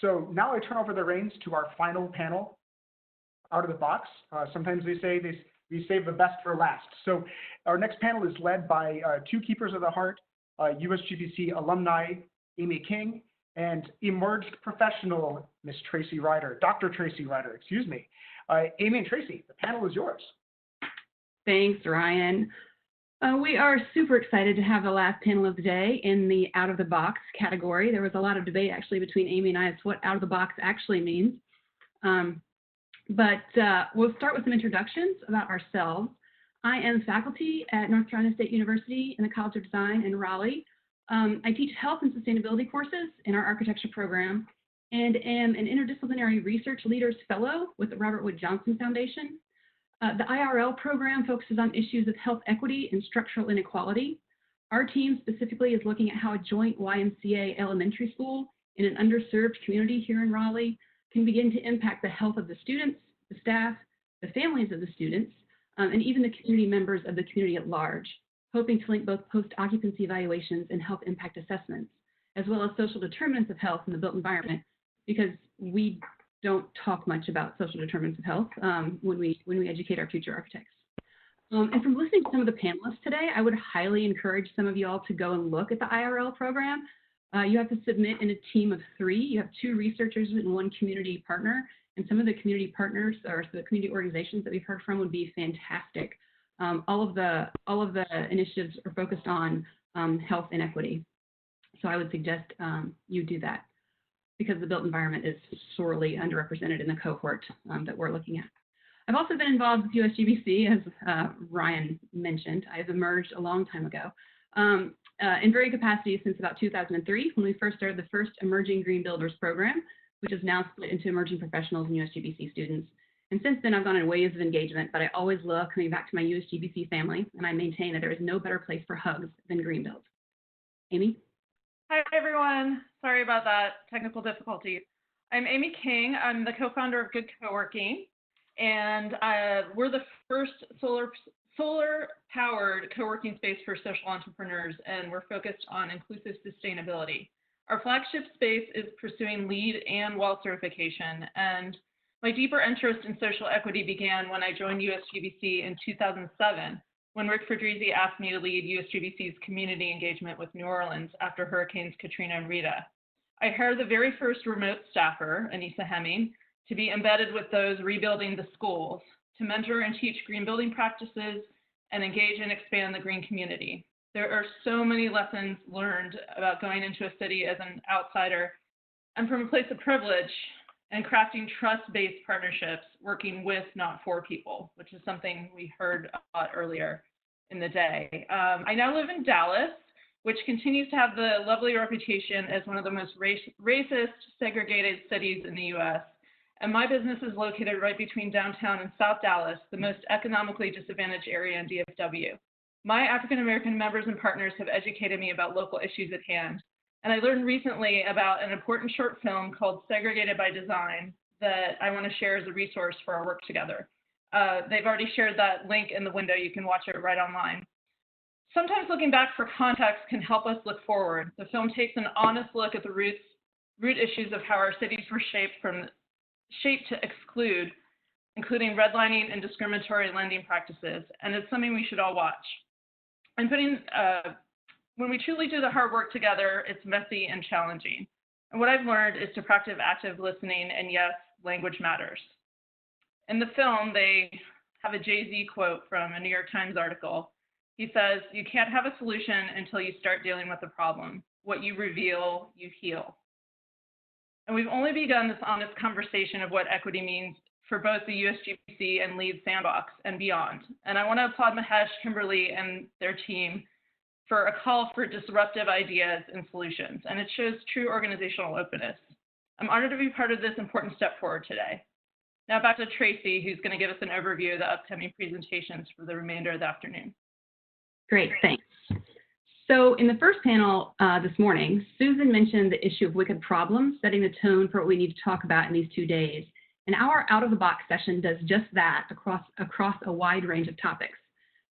So now I turn over the reins to our final panel, Out of the Box. Sometimes they say we save the best for last. So our next panel is led by two keepers of the heart, USGBC alumni, Amy King, and emerged professional, Miss Traci Ryder, Dr. Traci Ryder, excuse me. Amy and Traci, the panel is yours. Thanks, Ryan. We are super excited to have the last panel of the day in the out of the box category. There was a lot of debate actually between Amy and I as to what out of the box actually means. But we'll start with some introductions about ourselves. I am faculty at North Carolina State University in the College of Design in Raleigh. I teach health and sustainability courses in our architecture program and am an interdisciplinary research leaders fellow with the Robert Wood Johnson Foundation. The IRL program focuses on issues of health equity and structural inequality. Our team specifically is looking at how a joint YMCA elementary school in an underserved community here in Raleigh can begin to impact the health of the students, the staff, the families of the students, and even the community members of the community at large, hoping to link both post-occupancy evaluations and health impact assessments, as well as social determinants of health in the built environment, because we don't talk much about social determinants of health when we educate our future architects. And from listening to some of the panelists today, I would highly encourage some of you all to go and look at the IRL program. You have to submit in a team of 3. You have 2 researchers and 1 community partner, and some of the community partners or the community organizations that we've heard from would be fantastic. All of the initiatives are focused on health and equity. So I would suggest you do that, because the built environment is sorely underrepresented in the cohort that we're looking at. I've also been involved with USGBC, as Ryan mentioned. I have emerged a long time ago in various capacities since about 2003, when we first started the first Emerging Green Builders program, which is now split into emerging professionals and USGBC students. And since then, I've gone in waves of engagement, but I always love coming back to my USGBC family, and I maintain that there is no better place for hugs than Greenbuild. Amy? Hi, everyone. Sorry about that technical difficulty. I'm Amy King. I'm the co-founder of Good Co-working, and we're the first solar-powered co-working space for social entrepreneurs, and we're focused on inclusive sustainability. Our flagship space is pursuing LEED and WELL certification, and my deeper interest in social equity began when I joined USGBC in 2007, when Rick Fedrizzi asked me to lead USGBC's community engagement with New Orleans after Hurricanes Katrina and Rita. I hired the very first remote staffer, Anissa Hemming, to be embedded with those rebuilding the schools, to mentor and teach green building practices, and engage and expand the green community. There are so many lessons learned about going into a city as an outsider and from a place of privilege, and crafting trust-based partnerships, working with, not for people, which is something we heard a lot earlier in the day. I now live in Dallas, which continues to have the lovely reputation as one of the most racist, segregated cities in the US. And my business is located right between downtown and South Dallas, the most economically disadvantaged area in DFW. My African-American members and partners have educated me about local issues at hand. And I learned recently about an important short film called Segregated by Design that I want to share as a resource for our work together. They've already shared that link in the window. You can watch it right online. Sometimes looking back for context can help us look forward. The film takes an honest look at the root issues of how our cities were shaped to exclude, including redlining and discriminatory lending practices, and it's something we should all watch. When we truly do the hard work together, it's messy and challenging. And what I've learned is to practice active listening, and yes, language matters. In the film, they have a Jay-Z quote from a New York Times article. He says, "You can't have a solution until you start dealing with the problem. What you reveal, you heal." And we've only begun this honest conversation of what equity means for both the USGBC and LEED Sandbox and beyond. And I want to applaud Mahesh, Kimberly, and their team for a call for disruptive ideas and solutions, and it shows true organizational openness. I'm honored to be part of this important step forward today. Now back to Traci, who's going to give us an overview of the upcoming presentations for the remainder of the afternoon. Great, thanks. So in the first panel this morning, Susan mentioned the issue of wicked problems, setting the tone for what we need to talk about in these 2 days. And our out-of-the-box session does just that across a wide range of topics.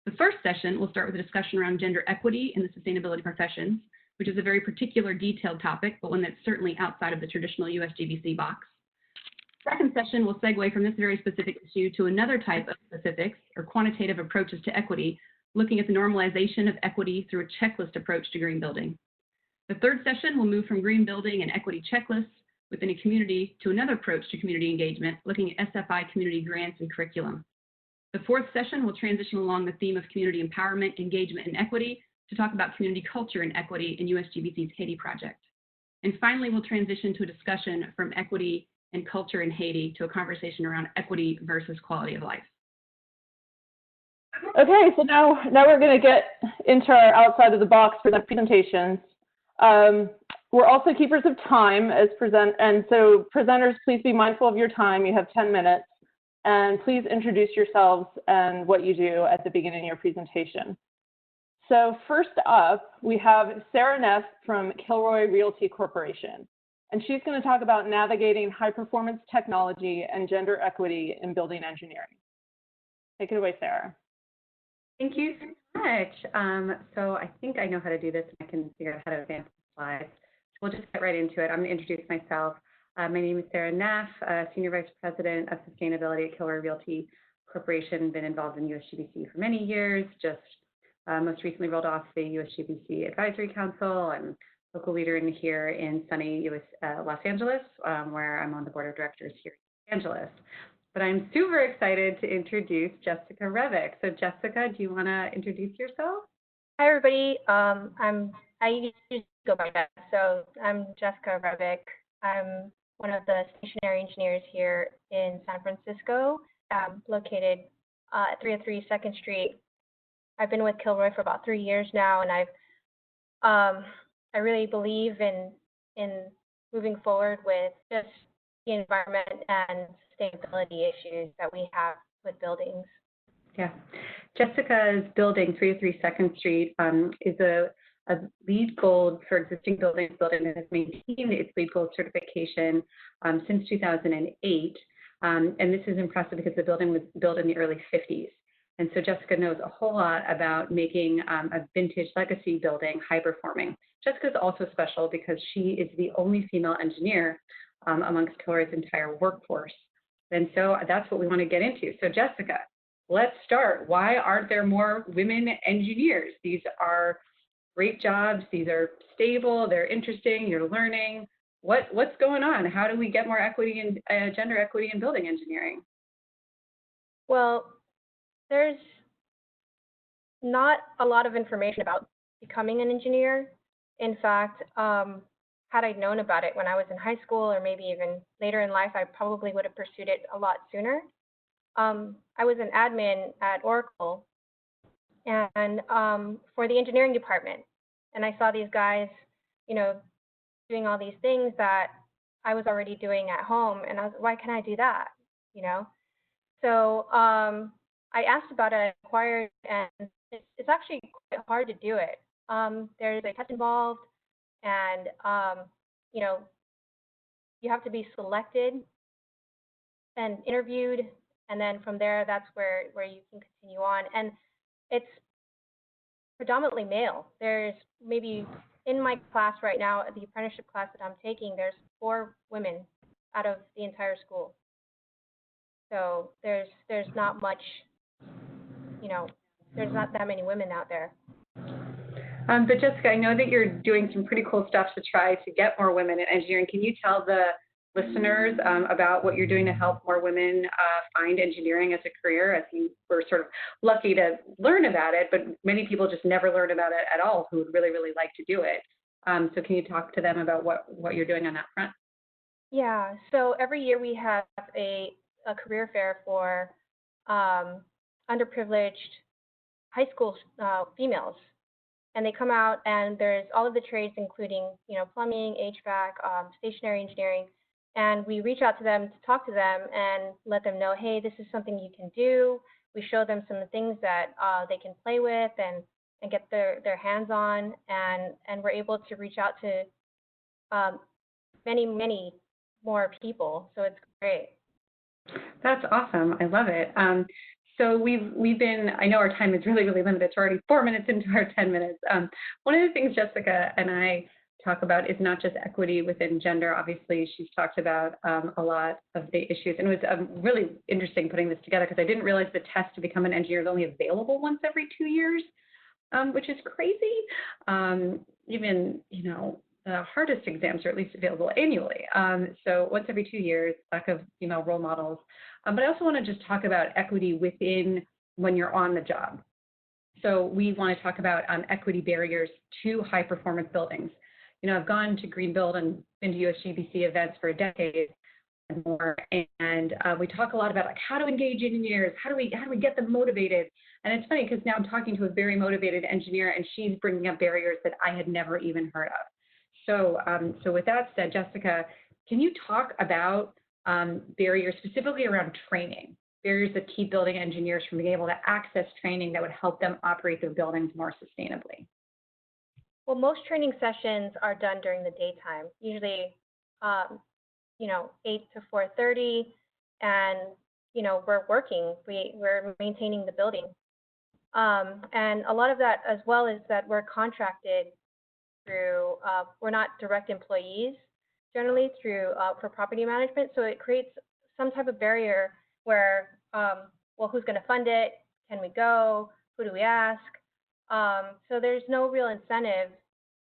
The first session will start with a discussion around gender equity in the sustainability professions, which is a very particular detailed topic, but one that's certainly outside of the traditional USGBC box. Second session will segue from this very specific issue to another type of specifics or quantitative approaches to equity, looking at the normalization of equity through a checklist approach to green building. The third session will move from green building and equity checklists within a community to another approach to community engagement, looking at SFI community grants and curriculum. The fourth session will transition along the theme of community empowerment, engagement, and equity to talk about community culture and equity in USGBC's Haiti project. And finally, we'll transition to a discussion from equity and culture in Haiti to a conversation around equity versus quality of life. Okay, so now we're going to get into our outside of the box for the presentations. We're also keepers of time and so presenters, please be mindful of your time. You have 10 minutes, and please introduce yourselves and what you do at the beginning of your presentation. So first up, we have Sara Neff from Kilroy Realty Corporation, and she's going to talk about navigating high-performance technology and gender equity in building engineering. Take it away, Sara. Thank you so much. So I think I know how to do this, and I can figure out how to advance the slides. So we'll just get right into it. I'm going to introduce myself. My name is Sara Neff, Senior Vice President of Sustainability at Kilroy Realty Corporation. Been involved in USGBC for many years. Just most recently rolled off the USGBC Advisory Council. I'm local leader here in sunny Los Angeles, where I'm on the board of directors here in Los Angeles. But I'm super excited to introduce Jessica Rebik. So Jessica, do you want to introduce yourself? Hi, everybody. I usually go by Jess. So I'm Jessica Rebik. I'm one of the stationary engineers here in San Francisco, located at 303 2nd Street. I've been with Kilroy for about 3 years now, and I really believe in moving forward with just the environment and sustainability issues that we have with buildings. Yeah. Jessica's building, 303 2nd Street, is a LEED Gold for existing buildings, building that has maintained its LEED Gold certification since 2008. And this is impressive because the building was built in the early 50s. And so Jessica knows a whole lot about making a vintage legacy building high performing. Jessica's also special because she is the only female engineer amongst Kilroy's entire workforce. And so that's what we want to get into. So Jessica, let's start. Why aren't there more women engineers? These are great jobs. These are stable. They're interesting. You're learning. What's going on? How do we get more equity and gender equity in building engineering? Well, there's not a lot of information about becoming an engineer. In fact, had I known about it when I was in high school or maybe even later in life, I probably would have pursued it a lot sooner. I was an admin at Oracle and for the engineering department. And I saw these guys, doing all these things that I was already doing at home. And I was, why can't I do that? So I asked about it, I inquired, and it's actually quite hard to do it. There's a test involved, and you have to be selected and interviewed, and then from there, that's where you can continue on. And it's predominantly male. There's maybe in my class right now, the apprenticeship class that I'm taking, there's 4 women out of the entire school. So there's not much, there's not that many women out there. But Jessica, I know that you're doing some pretty cool stuff to try to get more women in engineering. Can you tell the listeners about what you're doing to help more women find engineering as a career? As you were sort of lucky to learn about it, but many people just never learn about it at all who would really, really like to do it. So can you talk to them about what you're doing on that front? Yeah, so every year we have a career fair for underprivileged high school females. And they come out and there's all of the trades, including, plumbing, HVAC, stationary engineering. And we reach out to them to talk to them and let them know, hey, this is something you can do. We show them some of the things that they can play with and get their hands on. And we're able to reach out to many, many more people. So it's great. That's awesome. I love it. So we've been, I know our time is really, really limited. It's already 4 minutes into our 10 minutes. One of the things Jessica and I talk about is not just equity within gender. Obviously, she's talked about a lot of the issues. And it was really interesting putting this together because I didn't realize the test to become an engineer is only available once every 2 years, which is crazy. Even, the hardest exams are at least available annually. So once every 2 years, lack of female role models. But I also want to just talk about equity within when you're on the job. So we want to talk about equity barriers to high performance buildings. I've gone to Greenbuild and been to USGBC events for a decade and more, and we talk a lot about how to engage engineers, how do we get them motivated. And it's funny because now I'm talking to a very motivated engineer, and she's bringing up barriers that I had never even heard of. So with that said, Jessica, can you talk about barriers specifically around training, barriers that keep building engineers from being able to access training that would help them operate their buildings more sustainably? Well, most training sessions are done during the daytime, usually, 8 to 4:30, and, we're working, we're maintaining the building. And a lot of that as well is that we're contracted through, we're not direct employees generally through, for property management. So it creates some type of barrier where, who's going to fund it? Can we go? Who do we ask? So there's no real incentive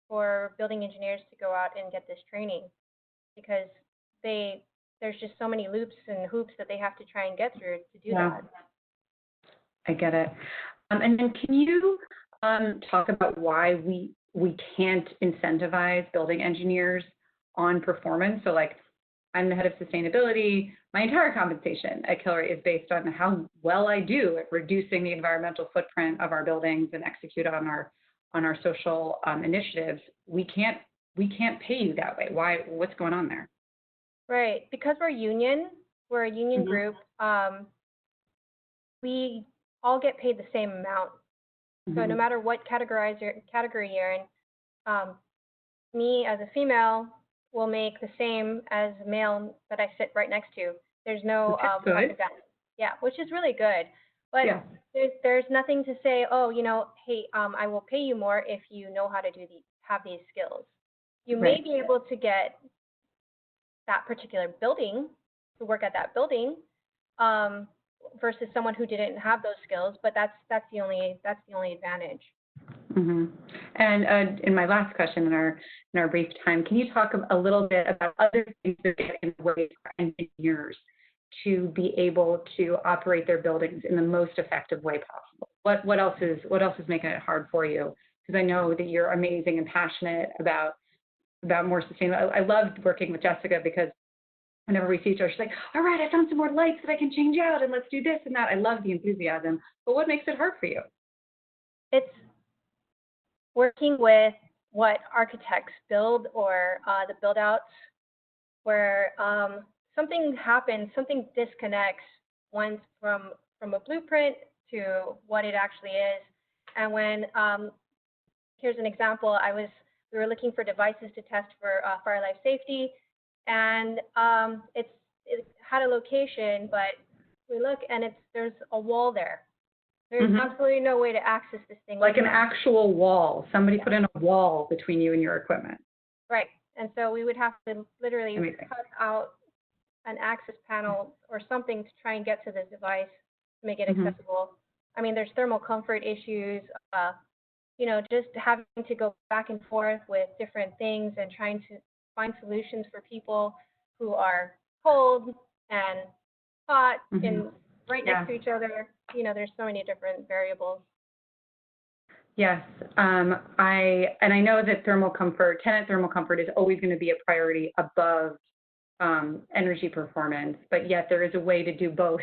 for building engineers to go out and get this training because there's just so many loops and hoops that they have to try and get through to do that. I get it. And then can you talk about why we can't incentivize building engineers on performance? So I'm the head of sustainability. My entire compensation at Kilroy is based on how well I do at reducing the environmental footprint of our buildings and execute on our social initiatives. We can't pay you that way. Why? What's going on there? Right, because we're a union group. We all get paid the same amount. So no matter what category you're in, me as a female will make the same as a male that I sit right next to. There's no which is really good. But there's nothing to say, hey, I will pay you more if you know how to have these skills. You may be able to get that particular building to work at that building versus someone who didn't have those skills, but that's the only advantage. And in my last question in our brief time, can you talk a little bit about other things that get in the way for engineers to be able to operate their buildings in the most effective way possible? What else is making it hard for you? Because I know that you're amazing and passionate about more sustainable. I loved working with Jessica because whenever we see each other, she's like, all right, I found some more lights that I can change out and let's do this and that. I love the enthusiasm. But what makes it hard for you? It's working with what architects build or the build outs where something happens, something disconnects once from a blueprint to what it actually is. And when, here's an example, we were looking for devices to test for fire life safety, and it had a location, but we look and there's a wall there. There's absolutely no way to access this thing. Like an actual wall. Somebody put in a wall between you and your equipment. Right. And so we would have to literally cut out an access panel or something to try and get to the device to make it accessible. I mean, there's thermal comfort issues, just having to go back and forth with different things and trying to find solutions for people who are cold and hot and right next to each other. There's so many different variables. Yes, I know that tenant thermal comfort is always going to be a priority above energy performance, but yet there is a way to do both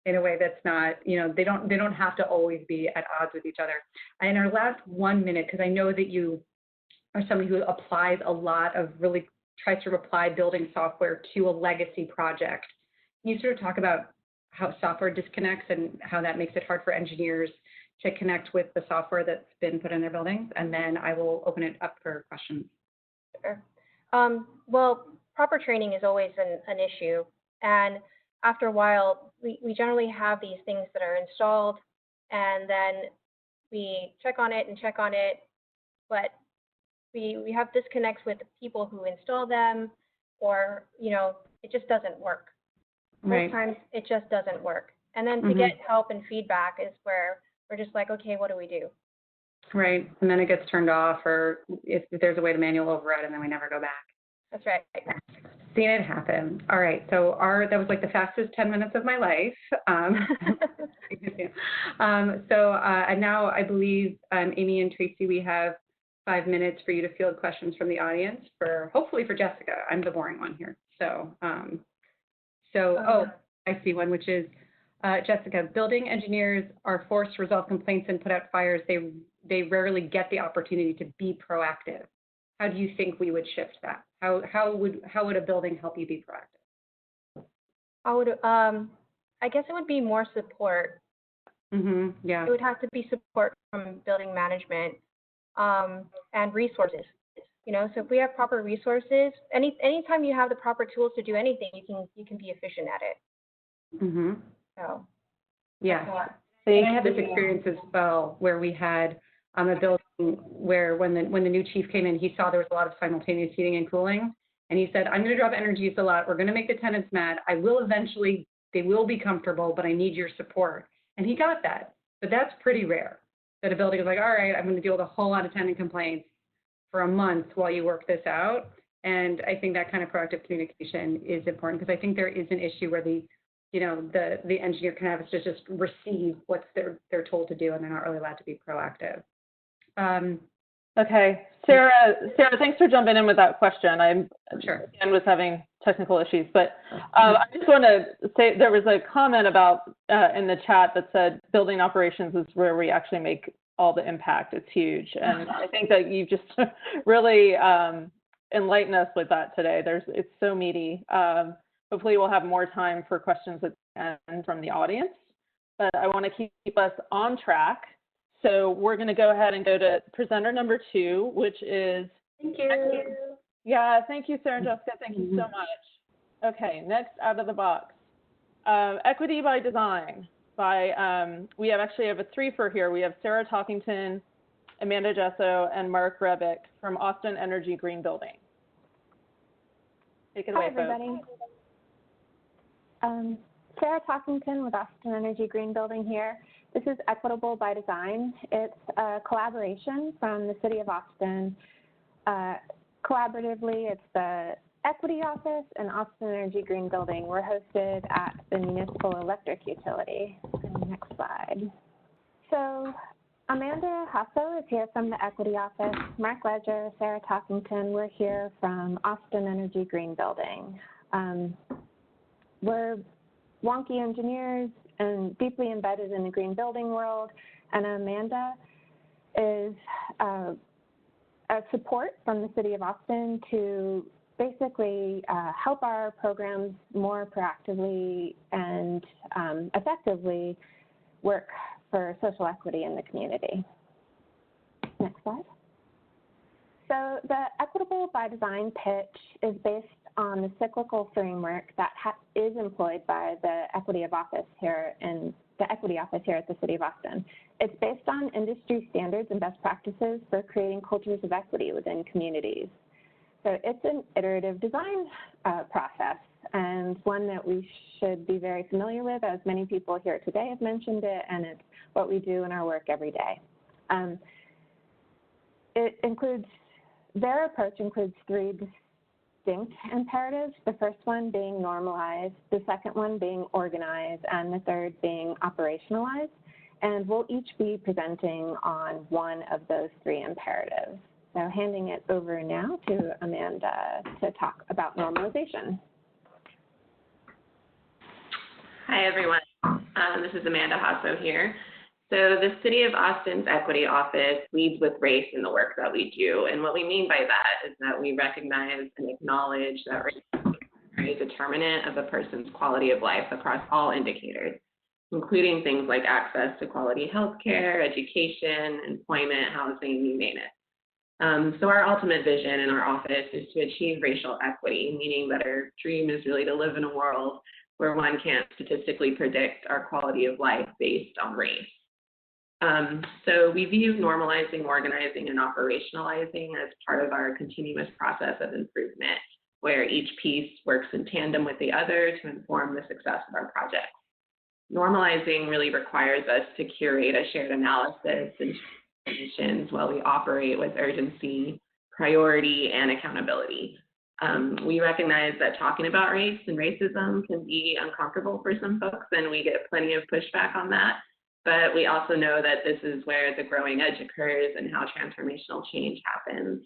in a way that's not, they don't have to always be at odds with each other. In our last 1 minute, because I know that you are somebody who applies tries to apply building software to a legacy project. Can you sort of talk about how software disconnects and how that makes it hard for engineers to connect with the software that's been put in their buildings? And then I will open it up for questions. Sure. Well, proper training is always an issue. And after a while, we generally have these things that are installed, and then we check on it, but we have disconnects with the people who install them, or, it just doesn't work. Right. Most times it just doesn't work. And then to get help and feedback is where we're just like, okay, what do we do? Right. And then it gets turned off, or if there's a way to manual override, and then we never go back. That's right. Seen it happen. All right. So that was like the fastest 10 minutes of my life. And now I believe, Amy and Traci, we have 5 minutes for you to field questions from the audience hopefully for Jessica. I'm the boring one here. I see one, which is, Jessica, building engineers are forced to resolve complaints and put out fires. They rarely get the opportunity to be proactive. How do you think we would shift that? How would a building help you be proactive? I guess it would be more support. Yeah. It would have to be support from building management, and resources. So if we have proper resources, anytime you have the proper tools to do anything, you can be efficient at it. So. Yeah. And I had this experience as well, where we had a building where when the new chief came in, he saw there was a lot of simultaneous heating and cooling, and he said, I'm going to drop energy use a lot. We're going to make the tenants mad. They will be comfortable, but I need your support. And he got that. But that's pretty rare, that a building is like, all right, I'm going to deal with a whole lot of tenant complaints for a month while you work this out. And I think that kind of proactive communication is important, because I think there is an issue where the engineer kind of has to just receive what they're told to do, and they're not really allowed to be proactive. Okay, Sara, thanks for jumping in with that question. Sure. Again, was having technical issues, but I just want to say there was a comment about in the chat that said building operations is where we actually make all the impact. It's huge, and I think that you just really enlightened us with that today. It's so meaty. Hopefully we'll have more time for questions at the end from the audience, but I want to keep us on track. So we're going to go ahead and go to presenter number 2, which is... Thank you. Yeah, thank you, Sara and Jessica. Thank you so much. Okay, next out of the box. Equity by Design. We actually have a 3-fer here. We have Sara Talkington, Amanda Jasso, and Mark Rebik from Austin Energy Green Building. Take it away, folks. Hi, everybody. Sara Talkington with Austin Energy Green Building here. This is Equitable by Design. It's a collaboration from the City of Austin. Collaboratively, it's the Equity Office and Austin Energy Green Building. We're hosted at the Municipal Electric Utility. Next slide. So Amanda Jasso is here from the Equity Office. Mark Ledger, Sara Talkington, we're here from Austin Energy Green Building. We're wonky engineers and deeply embedded in the green building world, and Amanda is a support from the City of Austin to basically help our programs more proactively and effectively work for social equity in the community. Next slide. So the Equitable by Design pitch is based on the cyclical framework that is employed by the Equity Office here at the City of Austin. It's based on industry standards and best practices for creating cultures of equity within communities. So it's an iterative design process, and one that we should be very familiar with, as many people here today have mentioned it, and it's what we do in our work every day. Their approach includes 3 distinct imperatives, the first one being normalize, the second one being organize, and the third being operationalize. And we'll each be presenting on one of those 3 imperatives. So handing it over now to Amanda to talk about normalization. Hi, everyone. This is Amanda Jasso here. So the City of Austin's Equity Office leads with race in the work that we do. And what we mean by that is that we recognize and acknowledge that race is a primary determinant of a person's quality of life across all indicators, including things like access to quality health care, education, employment, housing, you name it. So our ultimate vision in our office is to achieve racial equity, meaning that our dream is really to live in a world where one can't statistically predict our quality of life based on race. So we view normalizing, organizing, and operationalizing as part of our continuous process of improvement, where each piece works in tandem with the other to inform the success of our project. Normalizing really requires us to curate a shared analysis and conditions while we operate with urgency, priority, and accountability. We recognize that talking about race and racism can be uncomfortable for some folks, and we get plenty of pushback on that. But we also know that this is where the growing edge occurs and how transformational change happens.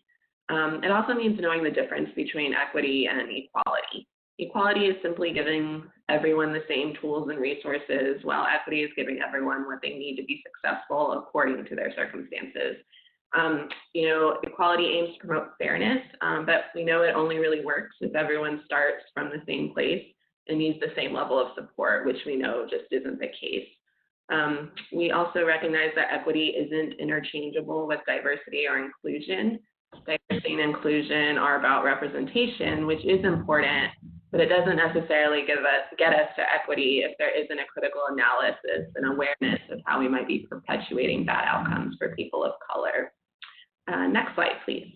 It also means knowing the difference between equity and equality. Equality is simply giving everyone the same tools and resources, while equity is giving everyone what they need to be successful according to their circumstances. Equality aims to promote fairness, but we know it only really works if everyone starts from the same place and needs the same level of support, which we know just isn't the case. We also recognize that equity isn't interchangeable with diversity or inclusion. Diversity and inclusion are about representation, which is important, but it doesn't necessarily get us to equity if there isn't a critical analysis and awareness of how we might be perpetuating bad outcomes for people of color. Next slide, please.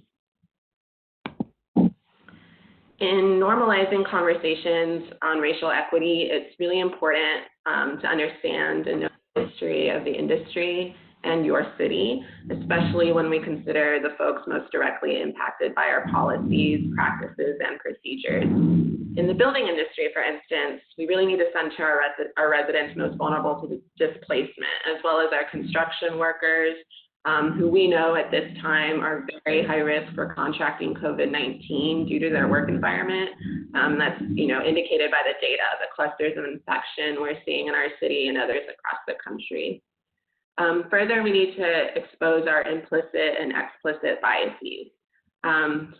In normalizing conversations on racial equity, it's really important to understand and know the history of the industry and your city, especially when we consider the folks most directly impacted by our policies, practices, and procedures. In the building industry, for instance, we really need to center our residents most vulnerable to displacement, as well as our construction workers, who we know at this time are very high risk for contracting COVID-19 due to their work environment. That's indicated by the data, the clusters of infection we're seeing in our city and others across the country. Further, we need to expose our implicit and explicit biases.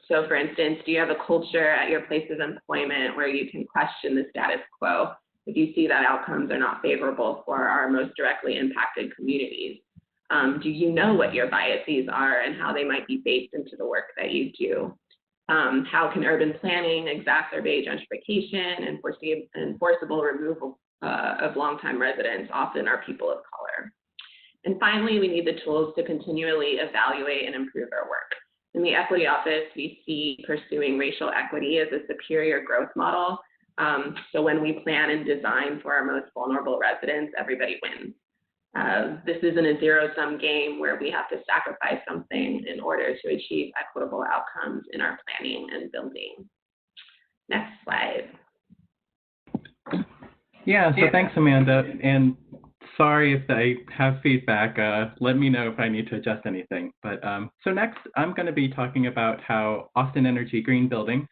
So for instance, do you have a culture at your place of employment where you can question the status quo if you see that outcomes are not favorable for our most directly impacted communities? Do you know what your biases are and how they might be baked into the work that you do? How can urban planning exacerbate gentrification and enforceable removal of longtime residents, often are people of color? And finally, we need the tools to continually evaluate and improve our work. In the Equity Office, we see pursuing racial equity as a superior growth model. So when we plan and design for our most vulnerable residents, everybody wins. This isn't a zero-sum game where we have to sacrifice something in order to achieve equitable outcomes in our planning and building. Next slide. Yeah, so thanks, Amanda. And sorry if I have feedback. Let me know if I need to adjust anything. But so next, I'm going to be talking about how Austin Energy Green Building,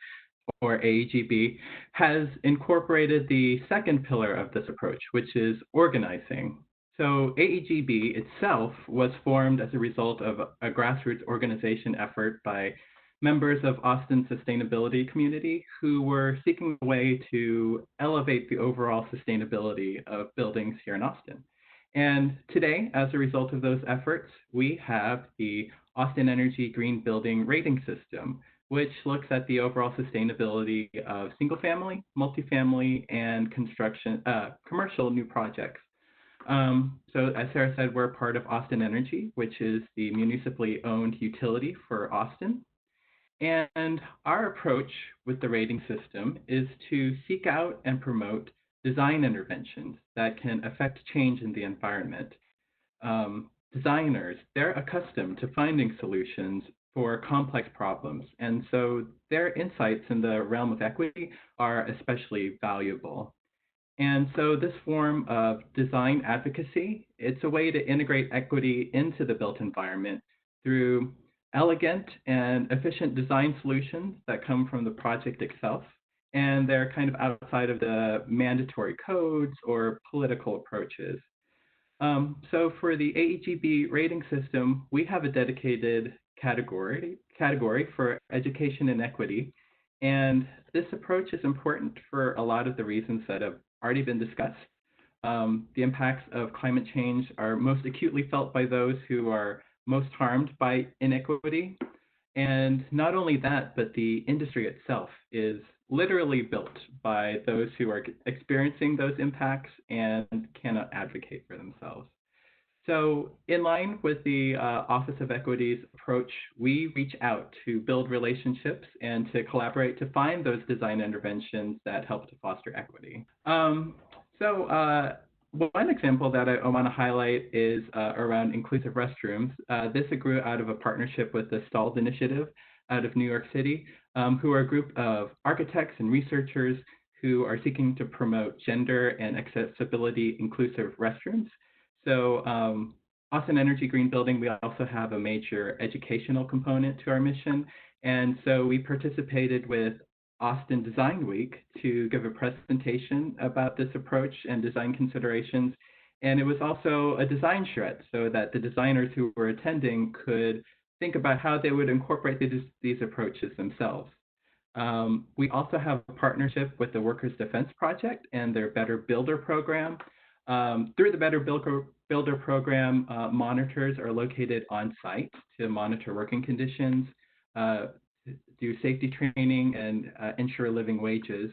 or AEGB, has incorporated the second pillar of this approach, which is organizing. So AEGB itself was formed as a result of a grassroots organization effort by members of Austin's sustainability community who were seeking a way to elevate the overall sustainability of buildings here in Austin. And today, as a result of those efforts, we have the Austin Energy Green Building Rating System, which looks at the overall sustainability of single-family, multifamily, and commercial new projects. So as Sara said, we're part of Austin Energy, which is the municipally owned utility for Austin. And our approach with the rating system is to seek out and promote design interventions that can affect change in the environment. Designers, they're accustomed to finding solutions for complex problems, and so their insights in the realm of equity are especially valuable. And so this form of design advocacy, it's a way to integrate equity into the built environment through elegant and efficient design solutions that come from the project itself, and they're kind of outside of the mandatory codes or political approaches. So for the AEGB rating system, we have a dedicated category for education and equity, and this approach is important for a lot of the reasons that have already been discussed. The impacts of climate change are most acutely felt by those who are most harmed by inequity. And not only that, but the industry itself is literally built by those who are experiencing those impacts and cannot advocate for themselves. So in line with the Office of Equity's approach, we reach out to build relationships and to collaborate to find those design interventions that help to foster equity. One example that I want to highlight is around inclusive restrooms. This grew out of a partnership with the Stalls Initiative out of New York City, who are a group of architects and researchers who are seeking to promote gender and accessibility inclusive restrooms. So Austin Energy Green Building, we also have a major educational component to our mission. And so we participated with Austin Design Week to give a presentation about this approach and design considerations. And it was also a design shred so that the designers who were attending could think about how they would incorporate these approaches themselves. We also have a partnership with the Workers' Defense Project and their Better Builder program. Through the Better Builder program, monitors are located on site to monitor working conditions, do safety training, and ensure living wages.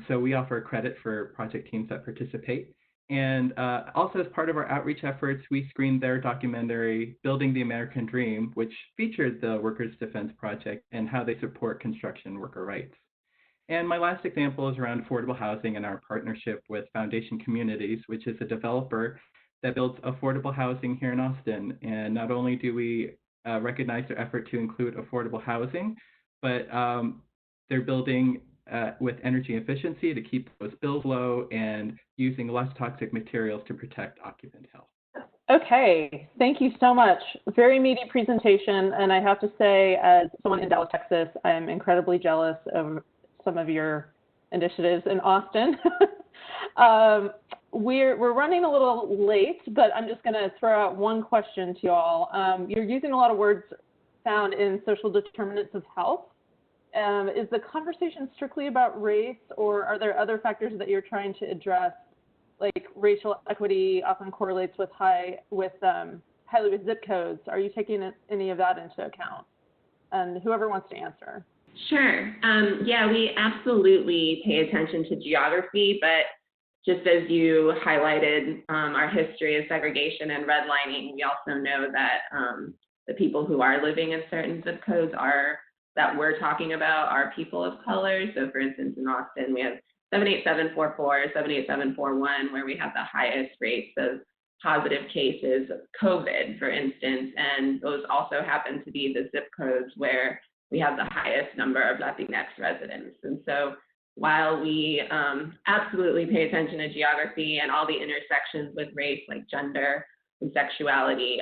So we offer credit for project teams that participate. And also as part of our outreach efforts, we screened their documentary, Building the American Dream, which featured the Workers' Defense Project and how they support construction worker rights. And my last example is around affordable housing and our partnership with Foundation Communities, which is a developer that builds affordable housing here in Austin. And not only do we recognize their effort to include affordable housing, but they're building with energy efficiency to keep those bills low and using less toxic materials to protect occupant health. Okay, thank you so much. Very meaty presentation. And I have to say, as someone in Dallas, Texas, I'm incredibly jealous of some of your initiatives in Austin. We're running a little late, but I'm just going to throw out one question to you all. You're using a lot of words found in social determinants of health. Is the conversation strictly about race, or are there other factors that you're trying to address? Like racial equity often correlates with highly with zip codes. Are you taking any of that into account? And whoever wants to answer. Sure. Yeah, we absolutely pay attention to geography, but just as you highlighted our history of segregation and redlining, we also know that the people who are living in certain zip codes that we're talking about are people of color. So for instance, in Austin, we have 78744, 78741, where we have the highest rates of positive cases of COVID, for instance, and those also happen to be the zip codes where we have the highest number of Latinx residents. And so while we absolutely pay attention to geography and all the intersections with race, like gender and sexuality,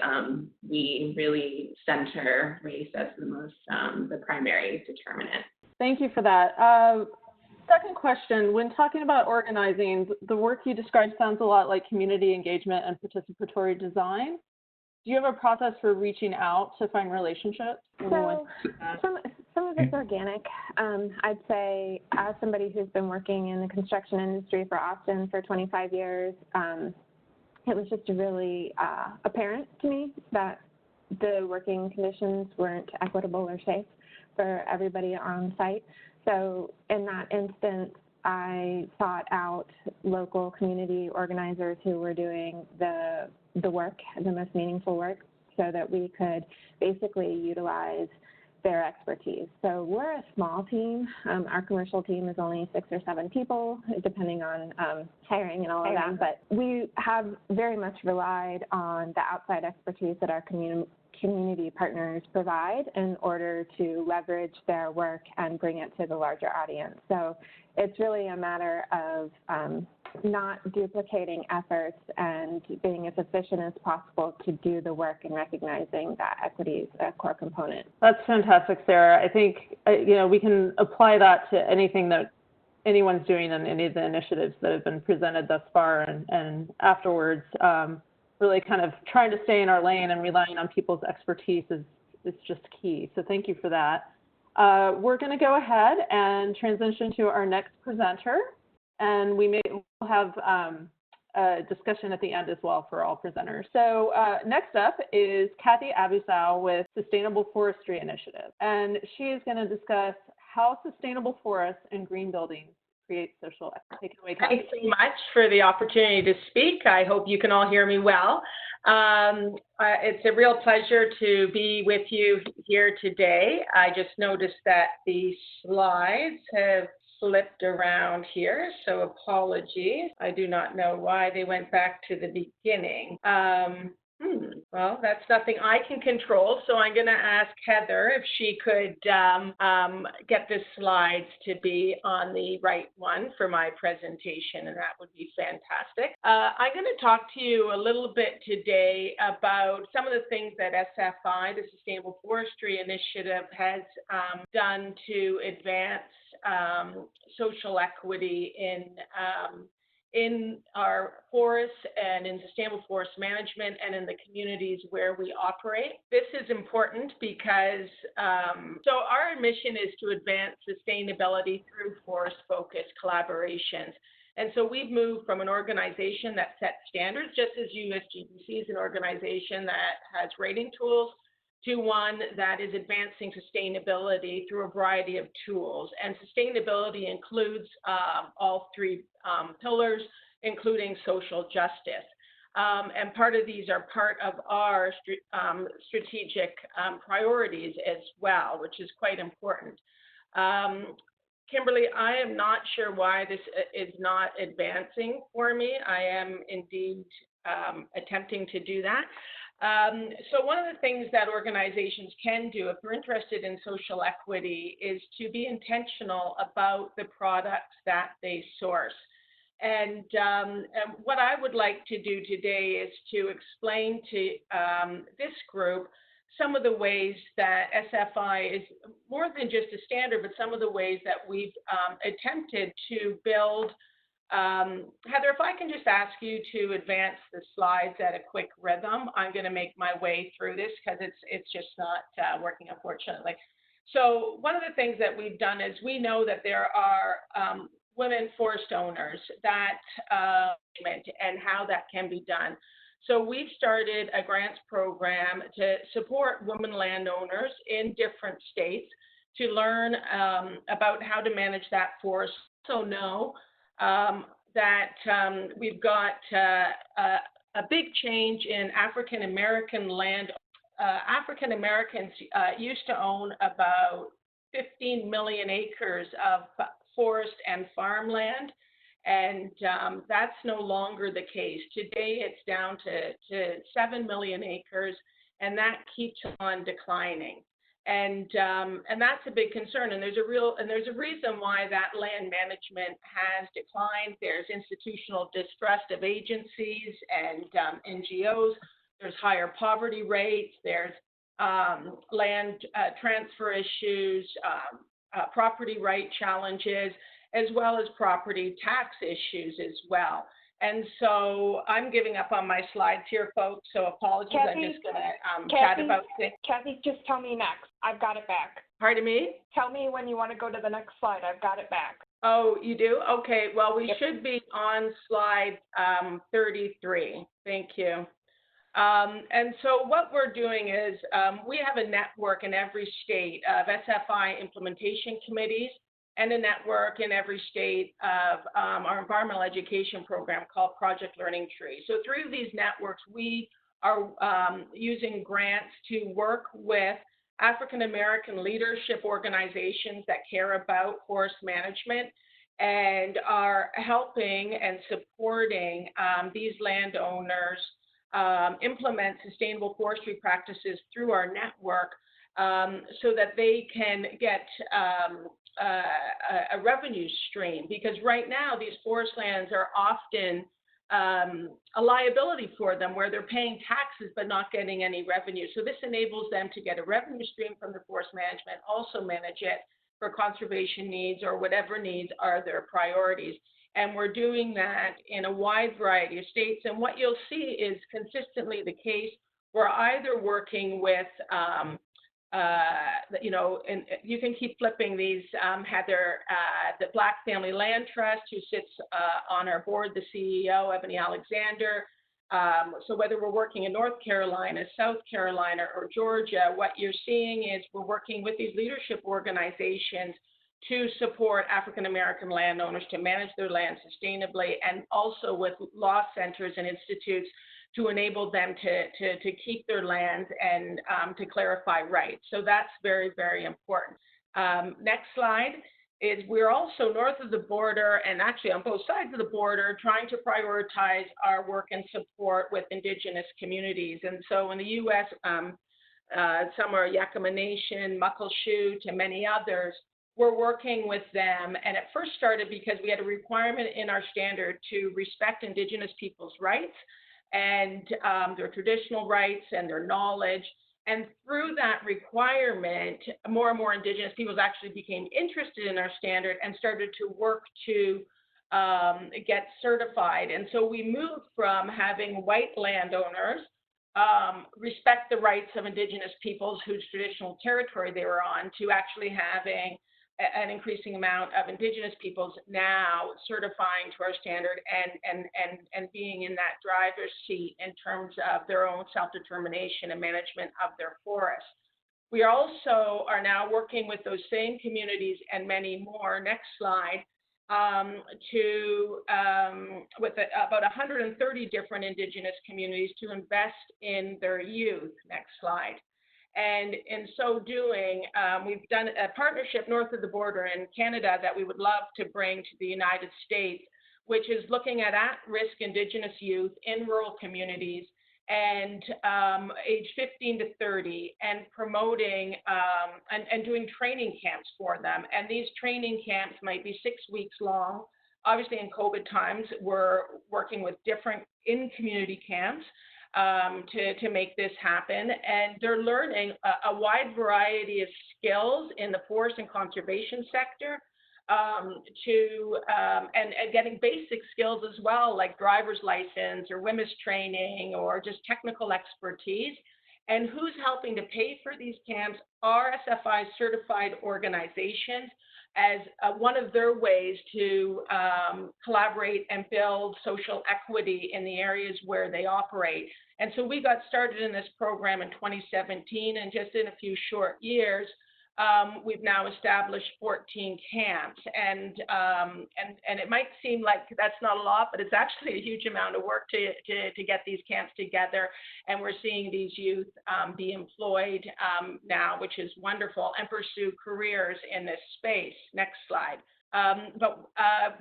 we really center race as the primary determinant. Thank you for that. Second question, when talking about organizing, the work you described sounds a lot like community engagement and participatory design. Do you have a process for reaching out to find relationships? So some of it's organic. I'd say as somebody who's been working in the construction industry for Austin for 25 years, it was just really apparent to me that the working conditions weren't equitable or safe for everybody on site. So in that instance, I sought out local community organizers who were doing the work, the most meaningful work, so that we could basically utilize their expertise. So we're a small team. Our commercial team is only 6 or 7 people, depending on hiring and all of that. But we have very much relied on the outside expertise that our community partners provide in order to leverage their work and bring it to the larger audience. So it's really a matter of not duplicating efforts and being as efficient as possible to do the work and recognizing that equity is a core component. That's fantastic, Sarah. I think we can apply that to anything that anyone's doing in any of the initiatives that have been presented thus far, and afterwards. Really kind of trying to stay in our lane and relying on people's expertise is just key. So thank you for that. We're going to go ahead and transition to our next presenter, and we'll have a discussion at the end as well for all presenters. So next up is Kathy Abusow with Sustainable Forestry Initiative, and she is going to discuss how sustainable forests and green buildings create social equity. Take it away, Kathy. Thanks so much for the opportunity to speak. I hope you can all hear me well. It's a real pleasure to be with you here today. I just noticed that the slides have flipped around here, so apologies. I do not know why they went back to the beginning. Well, that's nothing I can control, so I'm going to ask Heather if she could get the slides to be on the right one for my presentation, and that would be fantastic. I'm going to talk to you a little bit today about some of the things that SFI, the Sustainable Forestry Initiative, has done to advance social equity in our forests and in sustainable forest management and in the communities where we operate. This is important because, so our mission is to advance sustainability through forest-focused collaborations. And so we've moved from an organization that sets standards, just as USGBC is an organization that has rating tools, to one that is advancing sustainability through a variety of tools. And sustainability includes all three pillars, including social justice. And part of these are part of our strategic priorities as well, which is quite important. Kimberly, I am not sure why this is not advancing for me. I am indeed attempting to do that. So one of the things that organizations can do if they're interested in social equity is to be intentional about the products that they source. And what I would like to do today is to explain to this group some of the ways that SFI is more than just a standard, but some of the ways that we've attempted to build. Heather, if I can just ask you to advance the slides at a quick rhythm, I'm going to make my way through this because it's just not working, unfortunately. So one of the things that we've done is we know that there are women forest owners that and how that can be done. So we've started a grants program to support women landowners in different states to learn about how to manage that forest. So know that we've got a big change in African American land. African Americans used to own about 15 million acres of forest and farmland, and that's no longer the case. Today it's down to 7 million acres, and that keeps on declining. And that's a big concern, and there's a reason why that land management has declined. There's institutional distrust of agencies and NGOs. There's higher poverty rates. There's land transfer issues, property right challenges, as well as property tax issues as well. And so I'm giving up on my slides here, folks, so apologies. Kathy, I'm just going to chat about things. Kathy, just tell me next. I've got it back. Pardon me? Tell me when you want to go to the next slide. I've got it back. Oh, you do? Okay, well, we should be on slide 33. Thank you. And so what we're doing is we have a network in every state of SFI implementation committees and a network in every state of our environmental education program called Project Learning Tree. So through these networks, we are using grants to work with African American leadership organizations that care about forest management and are helping and supporting these landowners implement sustainable forestry practices through our network so that they can get a revenue stream, because right now these forest lands are often a liability for them where they're paying taxes but not getting any revenue. So this enables them to get a revenue stream from the forest management, also manage it for conservation needs or whatever needs are their priorities. And we're doing that in a wide variety of states. And what you'll see is consistently the case. We're either working with and you can keep flipping these, Heather, the Black Family Land Trust, who sits on our board, the CEO, Ebony Alexander. So whether we're working in North Carolina, South Carolina, or Georgia, what you're seeing is we're working with these leadership organizations to support African American landowners to manage their land sustainably, and also with law centers and institutes to enable them to keep their lands and to clarify rights. So that's very, very important. Next slide is we're also north of the border, and actually on both sides of the border, trying to prioritize our work and support with Indigenous communities. And so in the U.S., some are Yakama Nation, Muckleshoot, and many others. We're working with them, and it first started because we had a requirement in our standard to respect Indigenous people's rights and their traditional rights and their knowledge. And through that requirement, more and more Indigenous peoples actually became interested in our standard and started to work to get certified. And so we moved from having white landowners respect the rights of Indigenous peoples whose traditional territory they were on, to actually having an increasing amount of Indigenous peoples now certifying to our standard and being in that driver's seat in terms of their own self-determination and management of their forests. We also are now working with those same communities and many more, next slide, with about 130 different Indigenous communities to invest in their youth, next slide. And in so doing, we've done a partnership north of the border in Canada that we would love to bring to the United States, which is looking at at-risk Indigenous youth in rural communities and age 15 to 30, and promoting and doing training camps for them. And these training camps might be 6 weeks long. Obviously, in COVID times, we're working with different in-community camps to make this happen. And they're learning a wide variety of skills in the forest and conservation sector, and getting basic skills as well, like driver's license or WMIS training or just technical expertise. And who's helping to pay for these camps are SFI certified organizations, as one of their ways to collaborate and build social equity in the areas where they operate. And so we got started in this program in 2017, and just in a few short years, we've now established 14 camps. And it might seem like that's not a lot, but it's actually a huge amount of work to get these camps together. And we're seeing these youth be employed now, which is wonderful, and pursue careers in this space. Next slide. But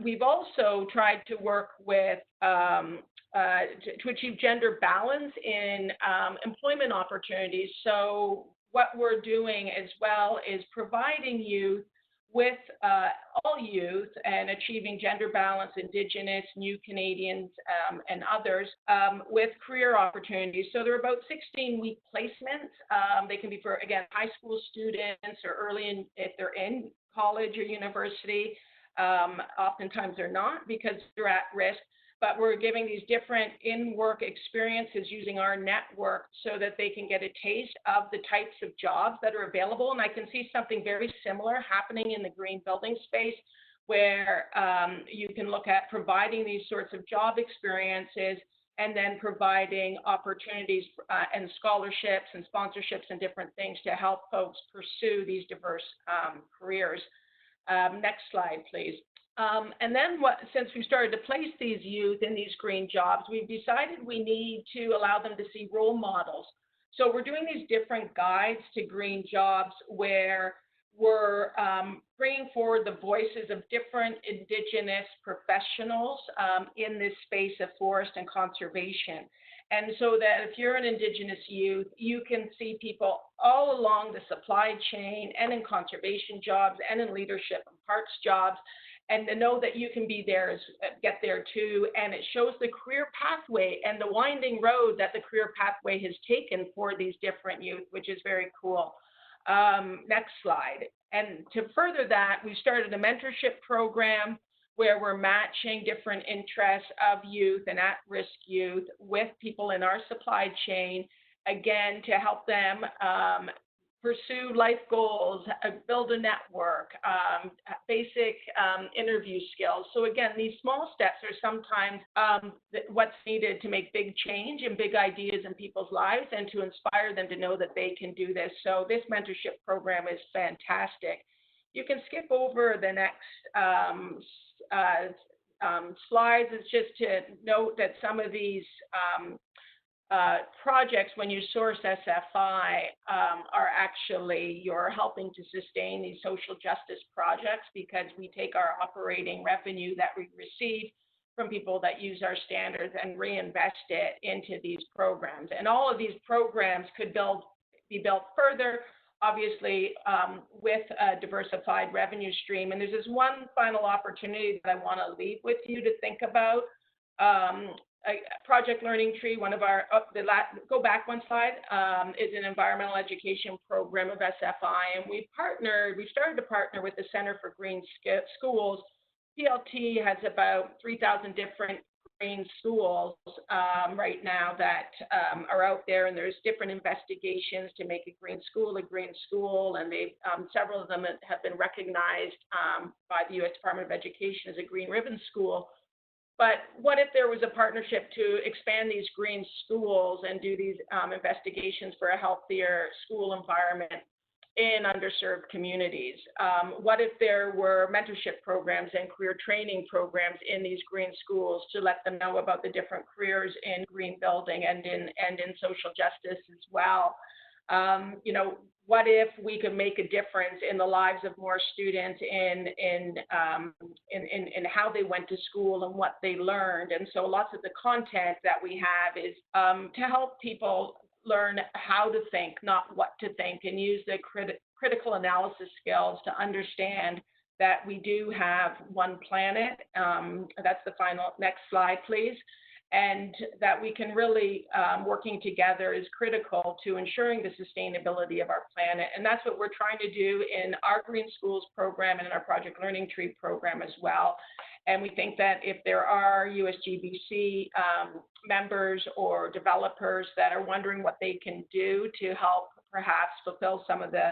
we've also tried to work with to achieve gender balance in employment opportunities. So what we're doing as well is providing youth with all youth and achieving gender balance, Indigenous, New Canadians, and others with career opportunities. So there are about 16-week placements. They can be for, again, high school students or early if they're in college or university. Oftentimes they're not because they're at risk. But we're giving these different in-work experiences using our network so that they can get a taste of the types of jobs that are available. And I can see something very similar happening in the green building space, where you can look at providing these sorts of job experiences and then providing opportunities and scholarships and sponsorships and different things to help folks pursue these diverse careers. Next slide, please. And then since we started to place these youth in these green jobs, we've decided we need to allow them to see role models. So we're doing these different guides to green jobs where we're bringing forward the voices of different Indigenous professionals in this space of forest and conservation. And so that if you're an Indigenous youth, you can see people all along the supply chain and in conservation jobs and in leadership and parts jobs, and to know that you can be there, get there too. And it shows the career pathway and the winding road that the career pathway has taken for these different youth, which is very cool. Next slide. And to further that, we started a mentorship program where we're matching different interests of youth and at-risk youth with people in our supply chain, again, to help them pursue life goals, build a network, basic interview skills. So again, these small steps are sometimes what's needed to make big change and big ideas in people's lives and to inspire them to know that they can do this. So this mentorship program is fantastic. you can skip over the next slides. It's just to note that some of these projects, when you source SFI, are actually, you're helping to sustain these social justice projects, because we take our operating revenue that we receive from people that use our standards and reinvest it into these programs. And all of these programs could be built further, obviously, with a diversified revenue stream. And there's this one final opportunity that I want to leave with you to think about. Project Learning Tree, one of our, go back one slide, is an environmental education program of SFI. And we started to partner with the Center for Green Schools. PLT has about 3,000 different green schools right now that are out there, and there's different investigations to make a green school, and they've several of them have been recognized by the U.S. Department of Education as a green ribbon school. But what if there was a partnership to expand these green schools and do these investigations for a healthier school environment in underserved communities? What if there were mentorship programs and career training programs in these green schools to let them know about the different careers in green building and in social justice as well? You know, what if we could make a difference in the lives of more students in how they went to school and what they learned? And so lots of the content that we have is to help people learn how to think, not what to think, and use the critical analysis skills to understand that we do have one planet. That's the final, next slide, please. And that we can really, working together is critical to ensuring the sustainability of our planet. And that's what we're trying to do in our Green Schools program and in our Project Learning Tree program as well. And we think that if there are USGBC members or developers that are wondering what they can do to help perhaps fulfill some of the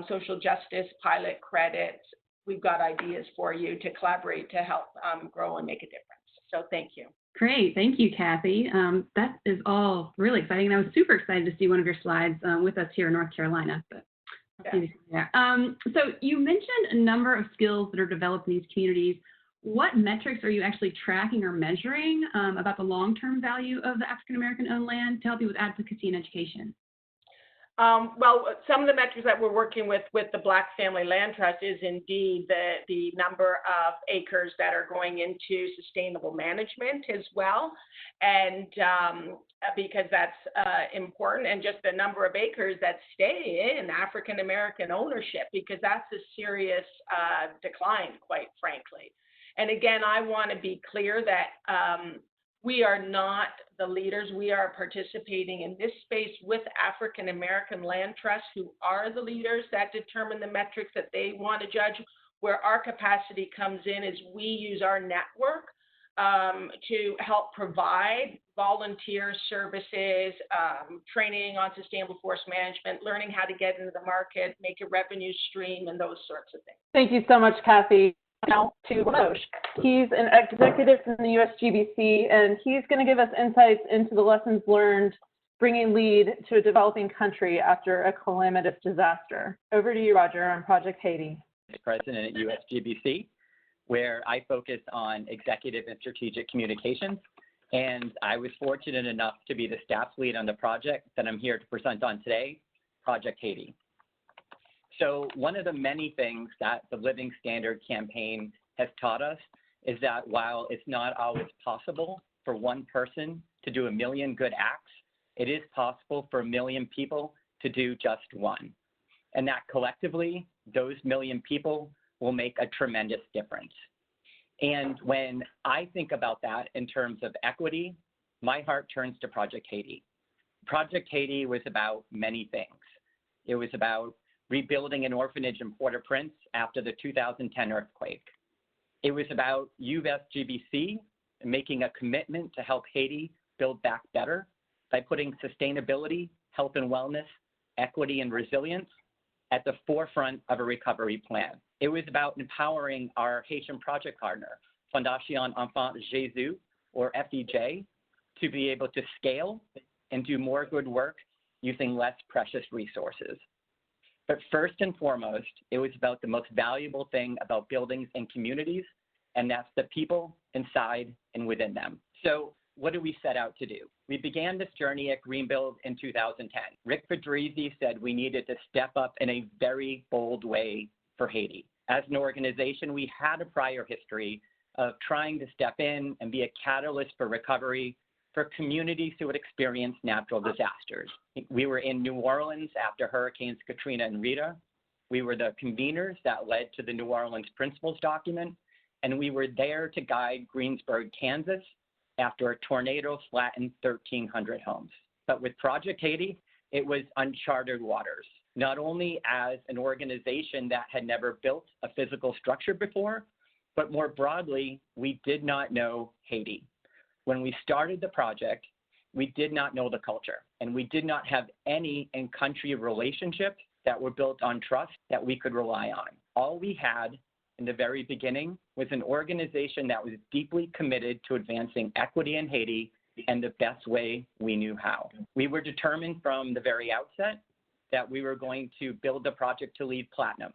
social justice pilot credits, we've got ideas for you to collaborate to help grow and make a difference. So thank you. Great. Thank you, Kathy. That is all really exciting. And I was super excited to see one of your slides with us here in North Carolina. But yeah. So you mentioned a number of skills that are developed in these communities. What metrics are you actually tracking or measuring about the long-term value of the African-American owned land to help you with advocacy and education? Well, some of the metrics that we're working with the Black Family Land Trust is indeed the number of acres that are going into sustainable management as well. And because that's important, and just the number of acres that stay in African-American ownership, because that's a serious decline, quite frankly. And again, I want to be clear that we are not the leaders. We are participating in this space with African American land trusts, who are the leaders that determine the metrics that they want to judge. Where our capacity comes in is we use our network to help provide volunteer services, training on sustainable forest management, learning how to get into the market, make a revenue stream, and those sorts of things. Thank you so much, Kathy. Now to Limoges. He's an executive from the USGBC, and he's going to give us insights into the lessons learned bringing lead to a developing country after a calamitous disaster. Over to you, Roger, on Project Haiti. President at USGBC, where I focus on executive and strategic communications. And I was fortunate enough to be the staff lead on the project that I'm here to present on today, Project Haiti. So one of the many things that the Living Standard campaign has taught us is that while it's not always possible for one person to do 1 million good acts, it is possible for 1 million people to do just one. And that collectively, those 1 million people will make a tremendous difference. And when I think about that in terms of equity, my heart turns to Project Haiti. Project Haiti was about many things. It was about rebuilding an orphanage in Port-au-Prince after the 2010 earthquake. It was about USGBC making a commitment to help Haiti build back better by putting sustainability, health and wellness, equity and resilience at the forefront of a recovery plan. It was about empowering our Haitian project partner, Fondation Enfant Jésus, or FEJ, to be able to scale and do more good work using less precious resources. But first and foremost, it was about the most valuable thing about buildings and communities, and that's the people inside and within them. So what did we set out to do? We began this journey at Greenbuild in 2010. Rick Fedrizzi said we needed to step up in a very bold way for Haiti. As an organization, we had a prior history of trying to step in and be a catalyst for recovery for communities who had experienced natural disasters. We were in New Orleans after Hurricanes Katrina and Rita. We were the conveners that led to the New Orleans Principles document, and we were there to guide Greensburg, Kansas, after a tornado flattened 1,300 homes. But with Project Haiti, it was uncharted waters, not only as an organization that had never built a physical structure before, but more broadly, we did not know Haiti. When we started the project, we did not know the culture, and we did not have any in-country relationships that were built on trust that we could rely on. All we had in the very beginning was an organization that was deeply committed to advancing equity in Haiti and the best way we knew how. We were determined from the very outset that we were going to build the project to LEED Platinum.